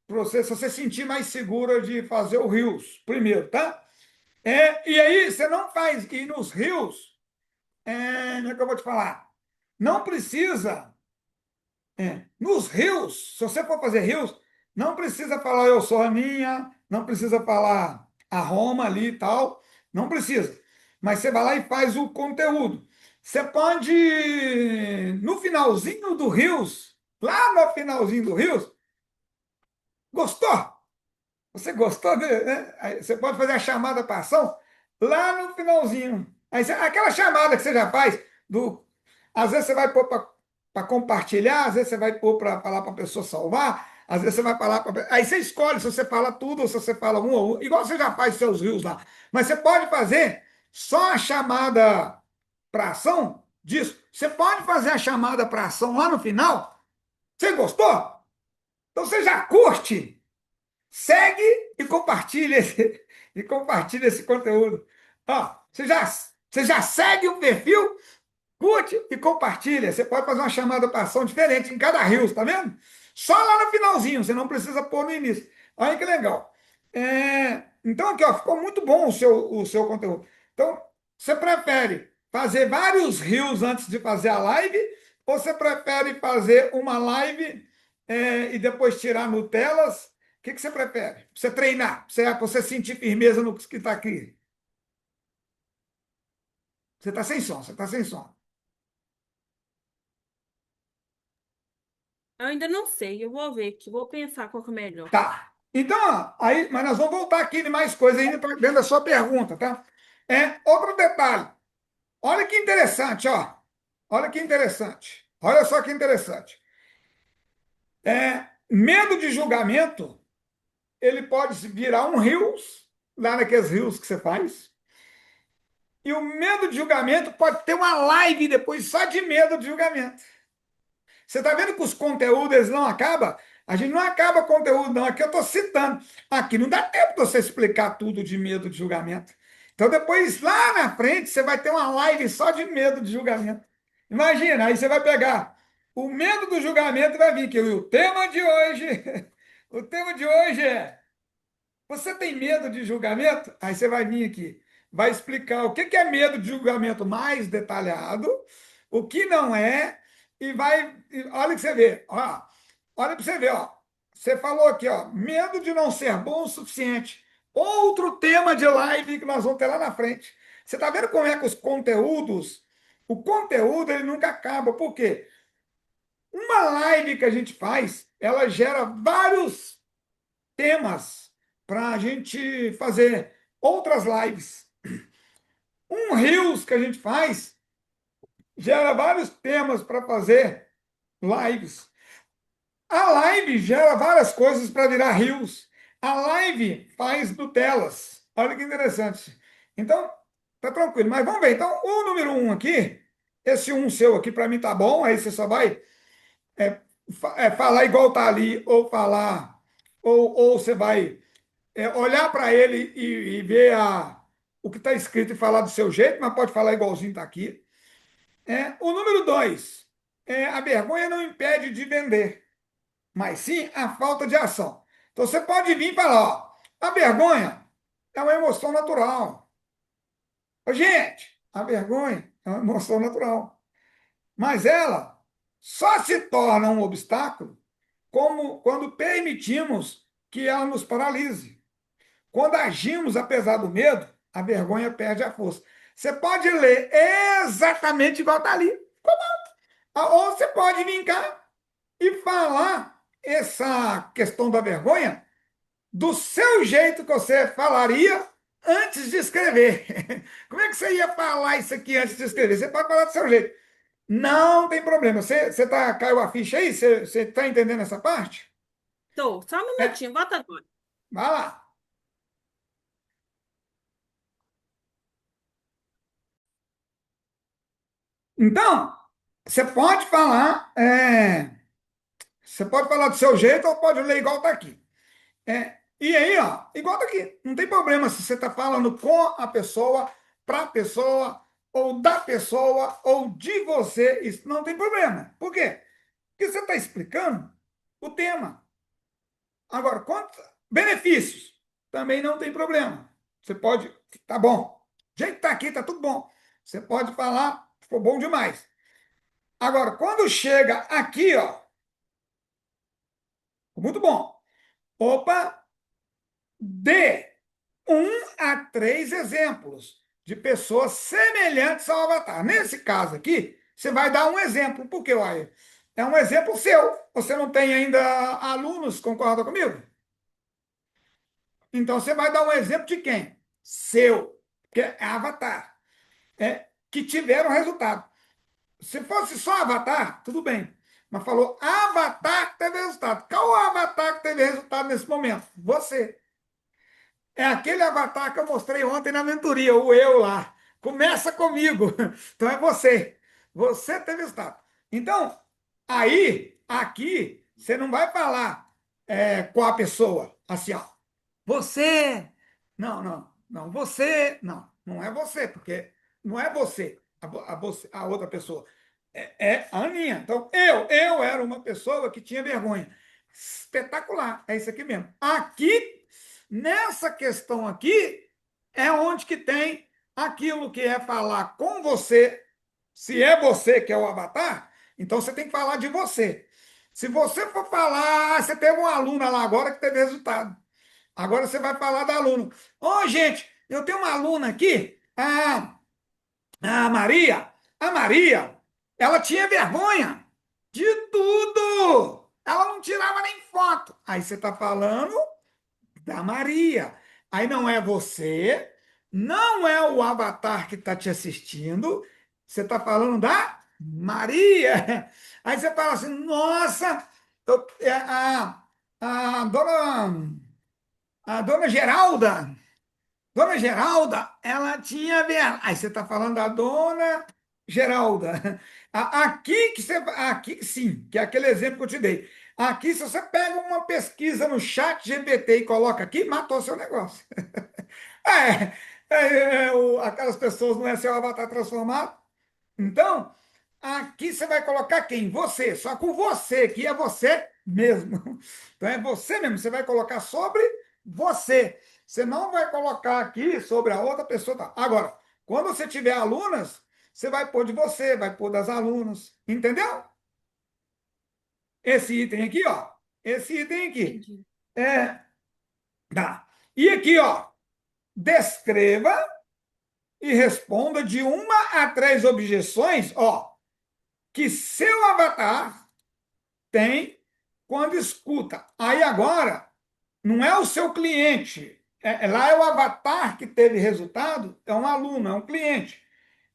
Pra você, se você sentir mais segura de fazer o rios primeiro, tá? E aí você não faz. E nos rios, como é que eu vou te falar? Não precisa. Nos rios, se você for fazer rios, não precisa falar eu sou a minha, não precisa falar a Roma ali e tal, não precisa. Mas você vai lá e faz o conteúdo. Você pode, no finalzinho do rios, lá no finalzinho do rios, gostou? Você gostou né? Aí você pode fazer a chamada para ação lá no finalzinho. Aí aquela chamada que você já faz, às vezes você vai pôr para compartilhar, às vezes você vai pôr para falar para a pessoa salvar, às vezes você vai falar para. Aí você escolhe se você fala tudo ou se você fala um ou um, igual você já faz seus rios lá. Mas você pode fazer só a chamada para ação disso. Você pode fazer a chamada para ação lá no final. Você gostou? Então você já curte. Segue e compartilha esse conteúdo. Ó, você já segue o perfil, curte e compartilha. Você pode fazer uma chamada para ação diferente em cada Reels, tá vendo? Só lá no finalzinho, você não precisa pôr no início. Olha que legal. Então, aqui, ó, ficou muito bom o seu conteúdo. Então, você prefere fazer vários Reels antes de fazer a live, ou você prefere fazer uma live e depois tirar Nutelas? O que você prefere? Pra você treinar, pra você sentir firmeza no que está aqui. Você está sem som, você está sem som. Eu ainda não sei, eu vou ver aqui, vou pensar qual que é o melhor. Tá. Então, aí, mas nós vamos voltar aqui de mais coisa ainda dentro da sua pergunta, tá? Outro detalhe. Olha que interessante, ó. Olha que interessante. Olha só que interessante. Medo de julgamento, ele pode virar um rios, lá naqueles rios que você faz. E o medo de julgamento pode ter uma live depois só de medo de julgamento. Você está vendo que os conteúdos eles não acabam? A gente não acaba conteúdo, não. Aqui eu estou citando. Aqui não dá tempo de você explicar tudo de medo de julgamento. Então, depois, lá na frente, você vai ter uma live só de medo de julgamento. Imagina, aí você vai pegar o medo do julgamento e vai vir que o tema de hoje, o tema de hoje é você tem medo de julgamento? Aí você vai vir aqui, vai explicar o que que é medo de julgamento mais detalhado, o que não é, e vai. Olha que você vê, ó, olha para você ver, ó. Você falou aqui, ó, medo de não ser bom o suficiente. Outro tema de live que nós vamos ter lá na frente. Você está vendo como é que os conteúdos, o conteúdo ele nunca acaba. Por quê? Uma live que a gente faz, ela gera vários temas para a gente fazer outras lives. Um Reels que a gente faz gera vários temas para fazer lives. A live gera várias coisas para virar Reels. A live faz Nutelas. Olha que interessante. Então, tá tranquilo. Mas vamos ver. Então, o número um aqui, esse um seu aqui, para mim tá bom. Aí você só vai falar igual tá ali, ou falar, ou você vai olhar para ele e ver o que está escrito e falar do seu jeito, mas pode falar igualzinho está aqui. O número dois, a vergonha não impede de vender, mas sim a falta de ação. Então você pode vir e falar, ó, a vergonha é uma emoção natural. Ô, gente, a vergonha é uma emoção natural, mas ela só se torna um obstáculo como quando permitimos que ela nos paralise. Quando agimos apesar do medo, a vergonha perde a força. Você pode ler exatamente igual está ali. Ou você pode vir cá e falar essa questão da vergonha do seu jeito que você falaria antes de escrever. Como é que você ia falar isso aqui antes de escrever? Você pode falar do seu jeito. Não tem problema. Caiu a ficha aí? Você está entendendo essa parte? Tô, só um É, minutinho, volta agora. vai lá. Então, você pode falar. Você pode falar do seu jeito ou pode ler igual está aqui. E aí, ó, igual está aqui. Não tem problema se você está falando com a pessoa, para a pessoa, ou da pessoa, ou de você. Isso não tem problema. Por quê? Porque você está explicando o tema. Agora, quanto benefícios? Também não tem problema. Você pode. Tá bom. O jeito que está aqui, tá tudo bom. Você pode falar, ficou bom demais. Agora, quando chega aqui, ó, muito bom. Opa, dê 1 a 3 exemplos de pessoas semelhantes ao Avatar. Nesse caso aqui, você vai dar um exemplo, porque olha, é um exemplo seu. Você não tem ainda alunos, concorda comigo? Então você vai dar um exemplo de quem? Seu, que é Avatar, que tiveram resultado. Se fosse só Avatar, tudo bem. Mas falou Avatar que teve resultado. Qual o Avatar que teve resultado nesse momento? Você. É aquele avatar que eu mostrei ontem na mentoria, o eu lá. Começa comigo. Então é você. Você teve resultado. Então, aí, aqui, você não vai falar com a pessoa assim, ó. Você. Não, não, não. Você. Não, não é você, porque não é você, a outra pessoa. É a Aninha. Então, eu era uma pessoa que tinha vergonha. Espetacular. É isso aqui mesmo. Aqui, nessa questão aqui, é onde que tem aquilo que é falar com você. Se é você que é o avatar, então você tem que falar de você. Se você for falar, você teve uma aluna lá agora que teve resultado. Agora você vai falar da aluna. Ô, gente, eu tenho uma aluna aqui, a Maria. A Maria, ela tinha vergonha de tudo. Ela não tirava nem foto. Aí você está falando da Maria. Aí não é você, não é o avatar que está te assistindo, você está falando da Maria. Aí você fala assim, nossa, a dona Geralda, Dona Geralda, ela tinha ver. Aí você está falando da Dona Geralda. Aqui que você, aqui sim, que é aquele exemplo que eu te dei. Aqui, se você pega uma pesquisa no chat GPT e coloca aqui, matou seu negócio. Aquelas pessoas não é seu avatar transformado. Então, aqui você vai colocar quem? Você, só com você, que é você mesmo. Então é você mesmo, você vai colocar sobre você. Você não vai colocar aqui sobre a outra pessoa. Tá? Agora, quando você tiver alunas, você vai pôr de você, vai pôr das alunas. Entendeu? Esse item aqui, ó. Esse item aqui. Entendi. É, tá. E aqui, ó. Descreva e responda de uma a três objeções, ó, que seu avatar tem quando escuta. Aí agora, não é o seu cliente. Lá é o avatar que teve resultado, é um aluno, é um cliente.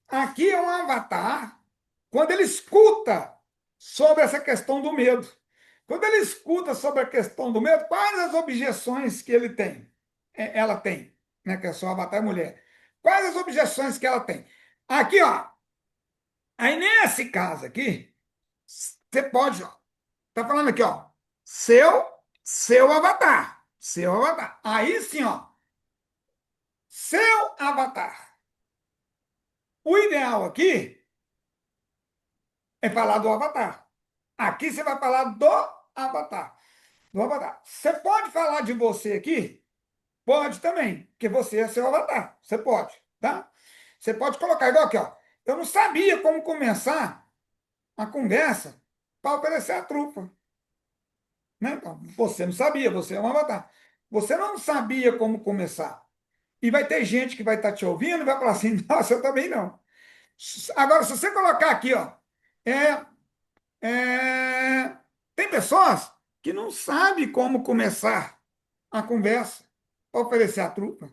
Aqui é um avatar quando ele escuta sobre essa questão do medo. Quando ele escuta sobre a questão do medo, quais as objeções que ele tem? Ela tem, né? Que é só avatar mulher. Quais as objeções que ela tem? Aqui, ó. Aí nesse caso aqui, você pode, ó, tá falando aqui, ó. Seu, seu avatar. Seu avatar. Aí sim, ó. Seu avatar. O ideal aqui é falar do avatar. Aqui você vai falar do avatar. Do avatar. Você pode falar de você aqui? Pode também, porque você é seu avatar. Você pode, tá? Você pode colocar igual aqui, ó. Eu não sabia como começar a conversa para oferecer a trufa. Né? Então, você não sabia, você é um avatar. Você não sabia como começar. E vai ter gente que vai estar te ouvindo e vai falar assim, nossa, eu também não. Agora, se você colocar aqui, ó, é, tem pessoas que não sabem como começar a conversa para oferecer a trufa.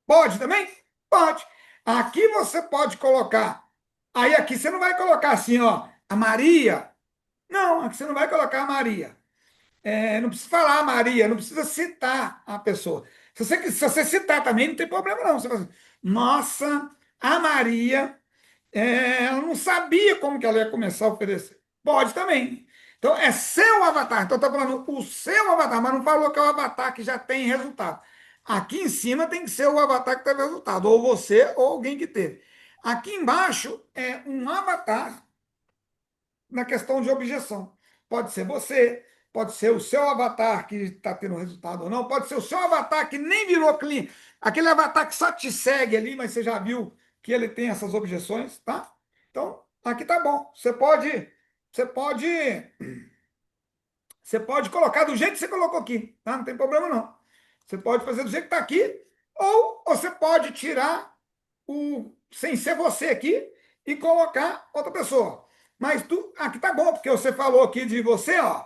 Pode também? Pode. Aqui você pode colocar. Aí aqui você não vai colocar assim, ó, a Maria. Não, aqui você não vai colocar a Maria. Não precisa falar a Maria, não precisa citar a pessoa. Se você citar também, não tem problema não. Você fala assim, nossa, a Maria, ela não sabia como que ela ia começar a oferecer. Pode também. Então, é seu avatar. Então, está falando o seu avatar, mas não falou que é o avatar que já tem resultado. Aqui em cima tem que ser o avatar que teve resultado, ou você ou alguém que teve. Aqui embaixo é um avatar na questão de objeção. Pode ser você, pode ser o seu avatar que está tendo resultado ou não, pode ser o seu avatar que nem virou cliente, aquele avatar que só te segue ali, mas você já viu que ele tem essas objeções, tá? Então, aqui tá bom. Você pode, você pode colocar do jeito que você colocou aqui, tá? Não tem problema não. Você pode fazer do jeito que está aqui, ou você pode tirar sem ser você aqui e colocar outra pessoa. Mas aqui tá bom, porque você falou aqui de você, ó.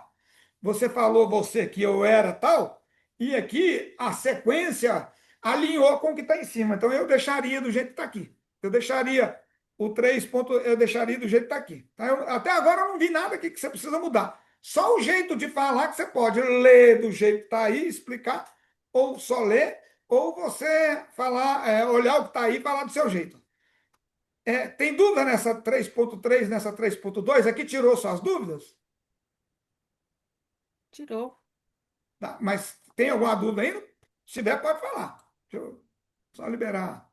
Você falou você que eu era tal, e aqui a sequência alinhou com o que está em cima. Então eu deixaria do jeito que está aqui. Eu deixaria o 3 ponto, eu deixaria do jeito que está aqui. Tá? Até agora eu não vi nada aqui que você precisa mudar. Só o jeito de falar que você pode ler do jeito que está aí, explicar, ou só ler, ou você falar, olhar o que está aí e falar do seu jeito. Tem dúvida nessa 3.3, nessa 3.2? Aqui tirou suas dúvidas? Tirou. Tá, mas tem alguma dúvida ainda? Se tiver, pode falar. Deixa eu só liberar.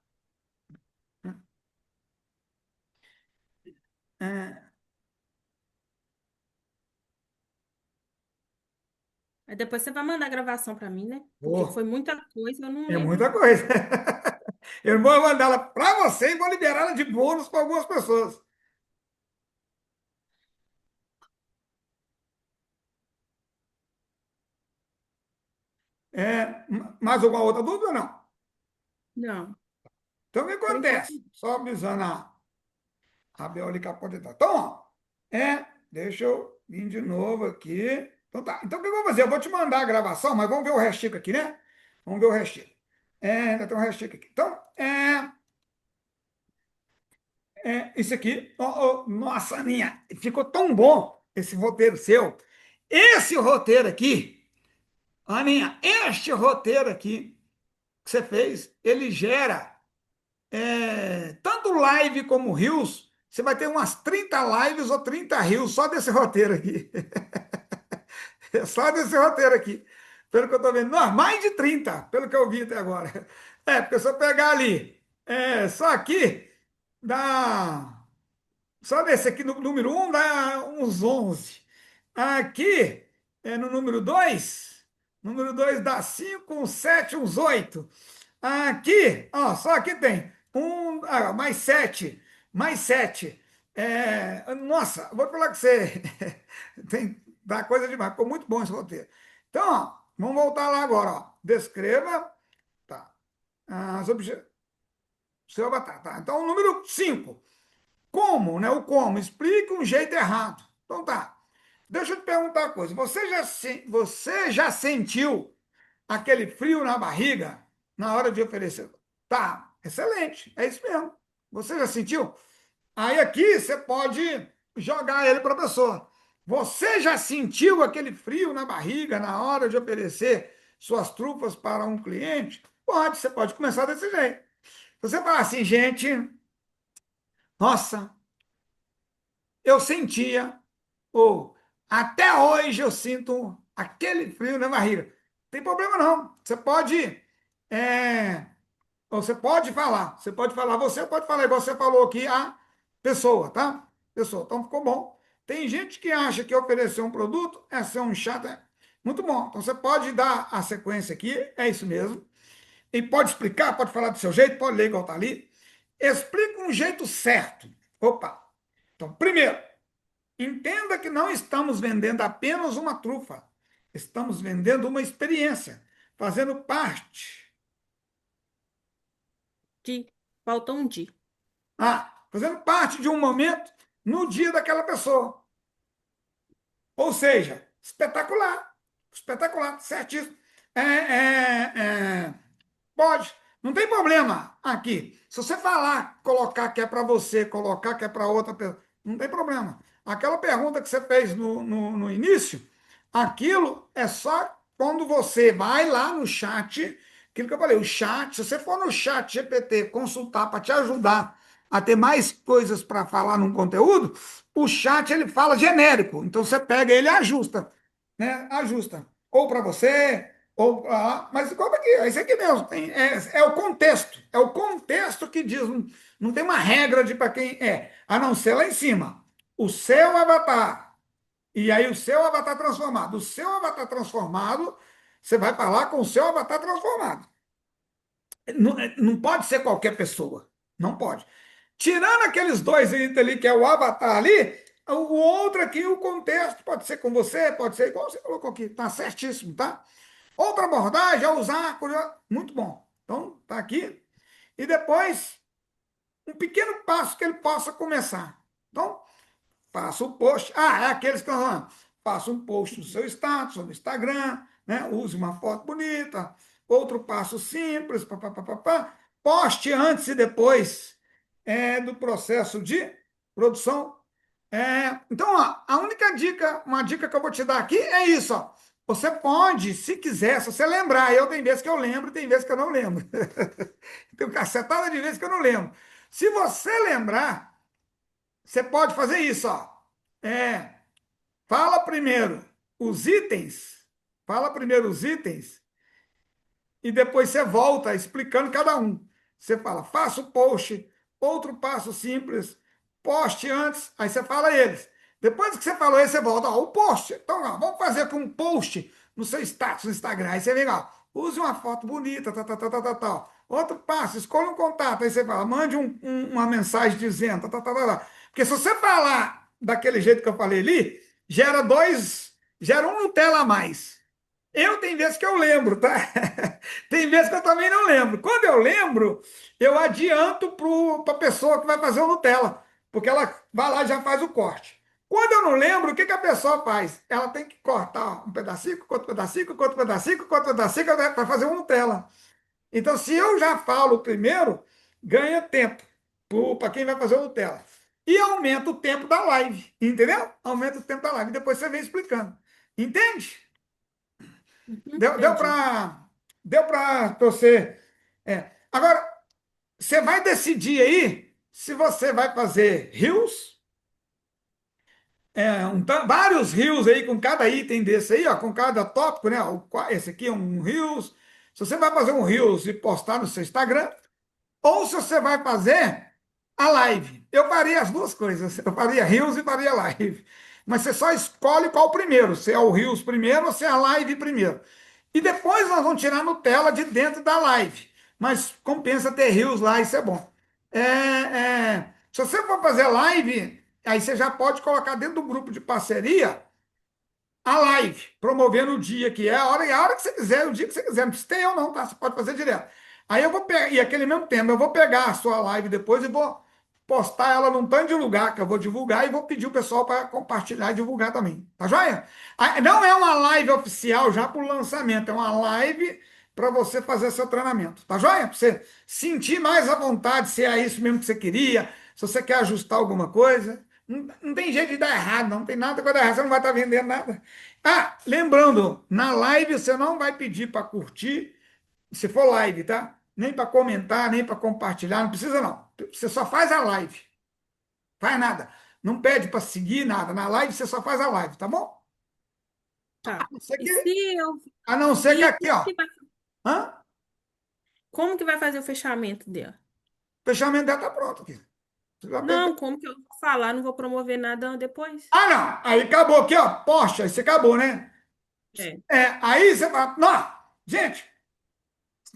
É, Aí depois você vai mandar a gravação para mim, né? Porque foi Vou. muita coisa, eu não É lembro. muita coisa. Eu vou mandar ela para você e vou liberar ela de bônus para algumas pessoas. Mais alguma outra dúvida ou não? Não, Então, o que por enquanto. acontece? Só avisando a Beoli que pode estar. Então, ó, deixa eu vir de novo aqui. Então, tá. Então, o que eu vou fazer? Eu vou te mandar a gravação, mas vamos ver o restinho aqui, né? Vamos ver o restinho. Ainda tem um restinho aqui. Então, isso aqui. Nossa, Aninha, ficou tão bom esse roteiro seu. Esse roteiro aqui, Aninha, este roteiro aqui. que você fez, ele gera tanto live como reels. Você vai ter umas 30 lives ou 30 reels só desse roteiro aqui. Só desse roteiro aqui. Pelo que eu estou vendo. Não, mais de 30 pelo que eu vi até agora. Porque se eu pegar ali, só aqui, dá. Só desse aqui no número um dá uns 11. Aqui, no número 2 dá 5, uns 7, uns 8. Aqui, ó, só aqui tem mais 7, mais 7. Nossa, vou falar com você, dá coisa demais, ficou muito bom esse roteiro. Então, ó, vamos voltar lá agora, ó. Descreva, tá, as obje... seu avatar, tá. Então, o número 5. Como, né? O como? Explique um jeito errado. Então tá. Deixa eu te perguntar uma coisa. Você já sentiu aquele frio na barriga na hora de oferecer? Tá, excelente. É isso mesmo. Você já sentiu? Aí aqui você pode jogar ele para a pessoa. Você já sentiu aquele frio na barriga na hora de oferecer suas trufas para um cliente? Pode, você pode começar desse jeito. Você fala assim, gente, nossa, eu sentia, ou até hoje eu sinto aquele frio na barriga. Não tem problema não. É, você pode falar, você pode falar, igual você falou aqui, a pessoa, tá? Pessoa, então ficou bom. Tem gente que acha que oferecer um produto é ser um chato, muito bom. Então você pode dar a sequência aqui, é isso mesmo. E pode explicar, pode falar do seu jeito, pode ler igual tá ali. Explica um jeito certo. Opa! Então, primeiro, entenda que não estamos vendendo apenas uma trufa, estamos vendendo uma experiência, fazendo parte. De, falta um de. Fazendo parte de um momento no dia daquela pessoa. Ou seja, espetacular, espetacular, certíssimo. Pode, não tem problema aqui. Se você falar, colocar que é para você, colocar que é para outra pessoa, não tem problema. Aquela pergunta que você fez no início, aquilo é só quando você vai lá no chat, aquilo que eu falei, o chat, se você for no chat GPT consultar para te ajudar a ter mais coisas para falar num conteúdo, o chat ele fala genérico. Então você pega ele e ajusta, né? Ajusta. Ou para você, mas como é que é? Isso aqui mesmo, é o contexto que diz, não, não tem uma regra de para quem é, a não ser lá em cima, o seu avatar, e aí o seu avatar transformado, você vai falar com o seu avatar transformado. Não, não pode ser qualquer pessoa, não pode. Tirando aqueles dois itens ali, que é o avatar ali, o outro aqui, o contexto, pode ser com você, pode ser igual você colocou aqui, tá certíssimo, tá? Outra abordagem é usar. Muito bom. Então, tá aqui. E depois, um pequeno passo que ele possa começar. Então, faça o post. É aqueles que estão falando. Faça um post no seu status, no Instagram, né? Use uma foto bonita. Outro passo simples. Pá, pá, pá, pá, pá. Poste antes e depois do processo de produção. Então, ó, a única dica, uma dica que eu vou te dar aqui é isso, ó. Você pode, se quiser, se você lembrar, eu tem vezes que eu lembro, tem vezes que eu não lembro. Tem cacetada de vezes que eu não lembro. Se você lembrar, você pode fazer isso, ó. É, fala primeiro os itens, fala primeiro os itens e depois você volta explicando cada um. Você fala, faça o post, outro passo simples, poste antes, aí você fala eles. Depois que você falou isso, você volta, ó, o post. Então, ó, vamos fazer com um post no seu status no Instagram. Aí você vem, ó, use uma foto bonita, tal, tal, tal, tal, tal, tal. Outro passo, escolha um contato. Aí você fala, mande uma mensagem dizendo, tal, tal, tal, tal, tal. Porque se você falar daquele jeito que eu falei ali, gera um Nutella a mais. Eu tem vezes que eu lembro, tá? Tem vezes que eu também não lembro. Quando eu lembro, eu adianto para a pessoa que vai fazer o Nutella, porque ela vai lá e já faz o corte. Quando eu não lembro, o que que a pessoa faz? Ela tem que cortar um pedacinho, outro pedacinho, outro pedacinho, outro pedacinho, para fazer um Nutella. Então, se eu já falo primeiro, ganha tempo para quem vai fazer o Nutella. E aumenta o tempo da live, entendeu? Aumenta o tempo da live. Depois você vem explicando. Entende? Uhum, Deu, deu entendi. para deu para você Agora, você vai decidir aí se você vai fazer rios, vários rios aí com cada item desse aí, ó, com cada tópico, né? Esse aqui é um rios. Se você vai fazer um rios e postar no seu Instagram, ou se você vai fazer a live. Eu faria as duas coisas. Eu faria Reels e faria live. Mas você só escolhe qual primeiro, se é o Reels primeiro ou se é a live primeiro. E depois nós vamos tirar Nutella de dentro da live. Mas compensa ter Reels lá, isso é bom. Se você for fazer live, aí você já pode colocar dentro do grupo de parceria a live, promovendo o dia que é, a hora que você quiser, o dia que você quiser. Não precisa ter eu não, tá? Você pode fazer direto. Aí eu vou pegar, e aquele mesmo tema, eu vou pegar a sua live depois e vou postar ela num tanto de lugar que eu vou divulgar e vou pedir o pessoal para compartilhar e divulgar também. Tá joia? Não é uma live oficial já para o lançamento, é uma live para você fazer seu treinamento. Tá joia? Para você sentir mais à vontade se é isso mesmo que você queria, se você quer ajustar alguma coisa. Não tem jeito de dar errado, não tem nada que vai dar errado, você não vai estar vendendo nada. Ah, lembrando, na live você não vai pedir para curtir, se for live, tá? Nem para comentar, nem para compartilhar, não precisa não. Você só faz a live, faz nada. Não pede para seguir nada. Na live você só faz a live, tá bom? A Tá. não ser E que, se eu. a não ser que E aqui, ó. Hã? como que vai fazer o fechamento dela? O fechamento dela tá pronto aqui. Você vai Não, como que eu vou falar? Não vou promover nada depois? Ah, não. Aí acabou aqui, ó. Poxa, aí você acabou, né? É. Aí você fala, não, gente,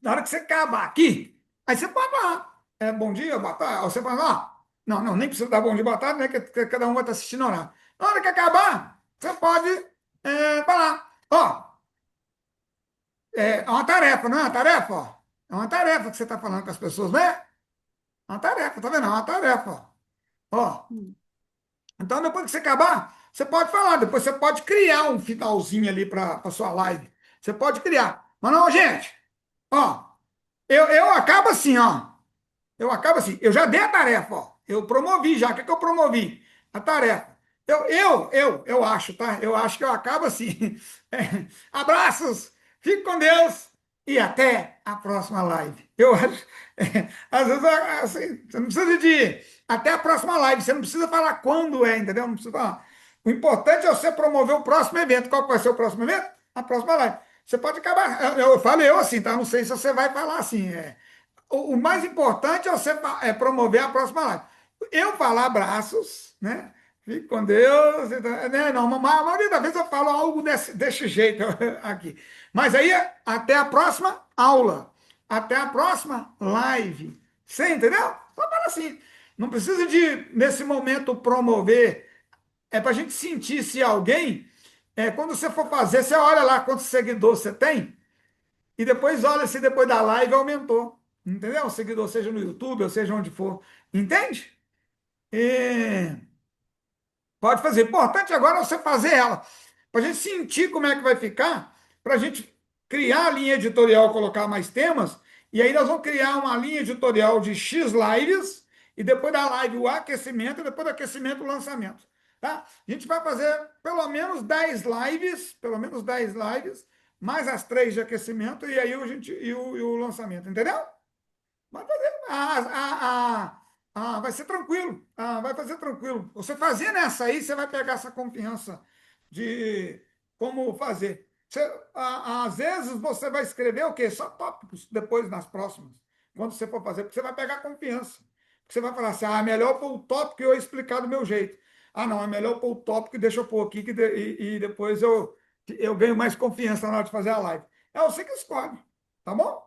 na hora que você acabar aqui, aí você pode falar, bom dia, boa tarde. Aí você fala, não, não, nem precisa dar bom dia, boa tarde, né? Que cada um vai estar assistindo horário. Na hora que acabar, você pode falar, ó, é uma tarefa, não é uma tarefa? Ó. É uma tarefa que você está falando com as pessoas, né? É uma tarefa, tá vendo? É uma tarefa. Ó, Hum. então depois que você acabar, você pode falar, depois você pode criar um finalzinho ali para a sua live. Você pode criar. Mas não, gente, ó, eu acabo assim, ó. Eu acabo assim, eu já dei a tarefa, ó. Eu promovi já. O que que eu promovi? A tarefa. Eu acho, tá? Eu acho que eu acabo assim. Abraços, fique com Deus e até a próxima live. Eu acho, às vezes, assim, você não precisa de até a próxima live, você não precisa falar quando é, entendeu? Não precisa falar. O importante é você promover o próximo evento. Qual que vai ser o próximo evento? A próxima live. Você pode acabar. Eu falei eu assim, tá? Não sei se você vai falar assim. O mais importante é você promover a próxima live. Eu falo abraços, né? Fique com Deus. Né? Não, a maioria das vezes eu falo algo desse jeito aqui. Mas aí, até a próxima aula. Até a próxima live. Você entendeu? Só fala assim. Não precisa de, nesse momento, promover. É para a gente sentir se alguém. Quando você for fazer, você olha lá quantos seguidores você tem. E depois olha se depois da live aumentou. Entendeu? O seguidor, seja no YouTube, ou seja onde for. Entende? E pode fazer. Importante agora é você fazer ela. Para a gente sentir como é que vai ficar, para a gente criar a linha editorial, colocar mais temas. E aí nós vamos criar uma linha editorial de X lives, e depois da live o aquecimento, e depois do aquecimento o lançamento. Tá? A gente vai fazer pelo menos 10 lives, mais as três de aquecimento, e aí o lançamento, entendeu? Vai fazer. Vai ser tranquilo. Vai fazer tranquilo. Você fazendo essa aí, você vai pegar essa confiança de como fazer. Às vezes você vai escrever o quê? Só tópicos depois nas próximas, quando você for fazer, porque você vai pegar confiança. Porque você vai falar assim: é melhor pôr o tópico e eu explicar do meu jeito. Não, é melhor pôr o tópico e deixa eu pôr aqui, e depois eu ganho mais confiança na hora de fazer a live. É você que escolhe. Tá bom?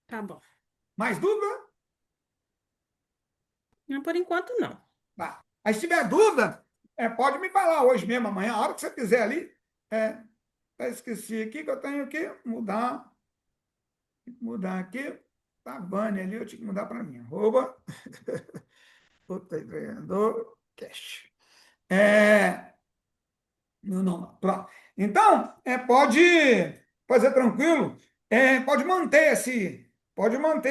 Tá bom. Mais dúvida? Não, por enquanto, não. Tá. Aí, se tiver dúvida, pode me falar hoje mesmo, amanhã, a hora que você quiser ali. Esqueci aqui que eu tenho que mudar aqui. Tá, Vânia ali, eu tinha que mudar para mim. Arroba, treinador, cash. Não, não, não. Pronto. Então, pode fazer tranquilo, pode manter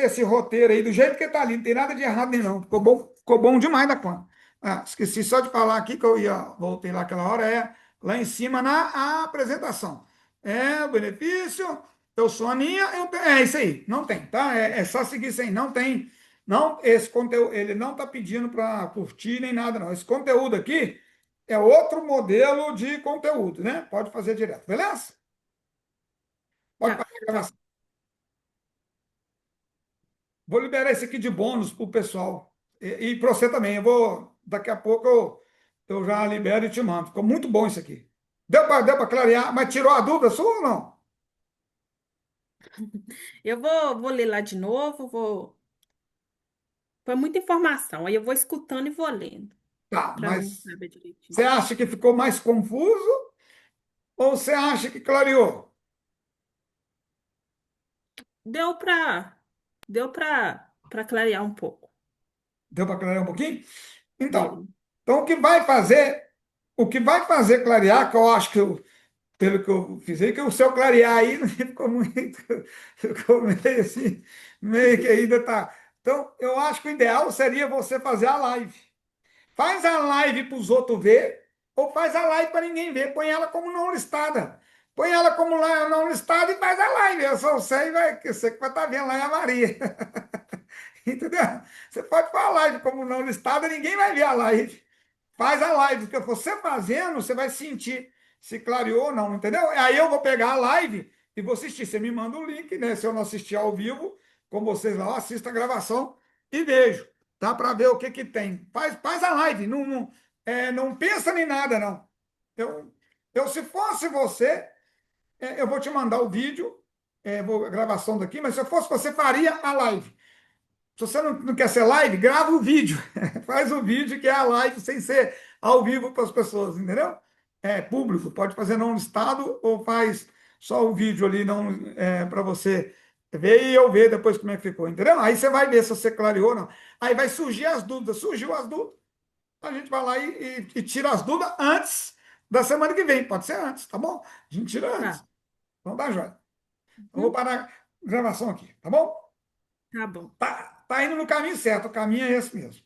esse roteiro aí do jeito que está ali, não tem nada de errado nem não. Ficou bom demais da conta. Esqueci só de falar aqui que voltei lá aquela hora, lá em cima na apresentação. O benefício, Eu sou a Aninha, é isso aí, não tem, tá? É só seguir isso aí, não tem, não, esse conteúdo, ele não está pedindo para curtir nem nada, não. Esse conteúdo aqui é outro modelo de conteúdo, né? Pode fazer direto, beleza? Pode Tá, parar a tá. gravação. Vou liberar esse aqui de bônus para o pessoal. E para você também. Daqui a pouco eu já libero e te mando. Ficou muito bom isso aqui. Deu para clarear, mas tirou a dúvida sua ou não? Vou ler lá de novo, vou. Foi muita informação, aí eu vou escutando e vou lendo, Tá, para mim mas saber você direitinho. acha que ficou mais confuso ou você acha que clareou? Deu para para clarear um pouco. Deu para clarear um pouquinho? Então, Deu. então o que vai fazer clarear, que eu acho que pelo que eu fiz aí, que o seu clarear aí não ficou muito, ficou meio assim, meio que ainda tá. Então, eu acho que o ideal seria você fazer a live. Faz a live para os outros ver, ou faz a live para ninguém ver. Põe ela como não listada. Põe ela como não listada e faz a live. Eu só sei, que você que vai estar vendo lá é a Maria. Entendeu? Você pode fazer a live como não listada, ninguém vai ver a live. Faz a live, porque você fazendo, você vai sentir se clareou ou não, entendeu? Aí eu vou pegar a live e vou assistir. Você me manda o link, né? Se eu não assistir ao vivo, com vocês lá, eu assisto a gravação e vejo, tá? Para ver o que que tem. Faz a live, não pensa nem nada, não. Se fosse você, eu vou te mandar o vídeo, a gravação daqui, mas se eu fosse você, faria a live. Se você não quer ser live, grava o vídeo. Faz o vídeo que é a live sem ser ao vivo para as pessoas, entendeu? É público, pode fazer não listado ou faz só o vídeo ali não para você ver e eu ver depois como é que ficou, entendeu? Aí você vai ver se você clareou ou não. Aí vai surgir as dúvidas. Surgiu as dúvidas, a gente vai lá e tira as dúvidas antes da semana que vem. Pode ser antes, tá bom? A gente tira antes. Tá. Então tá, joia. Eu vou Uhum. parar a gravação aqui, tá bom? Tá bom. Tá indo no caminho certo, o caminho é esse mesmo.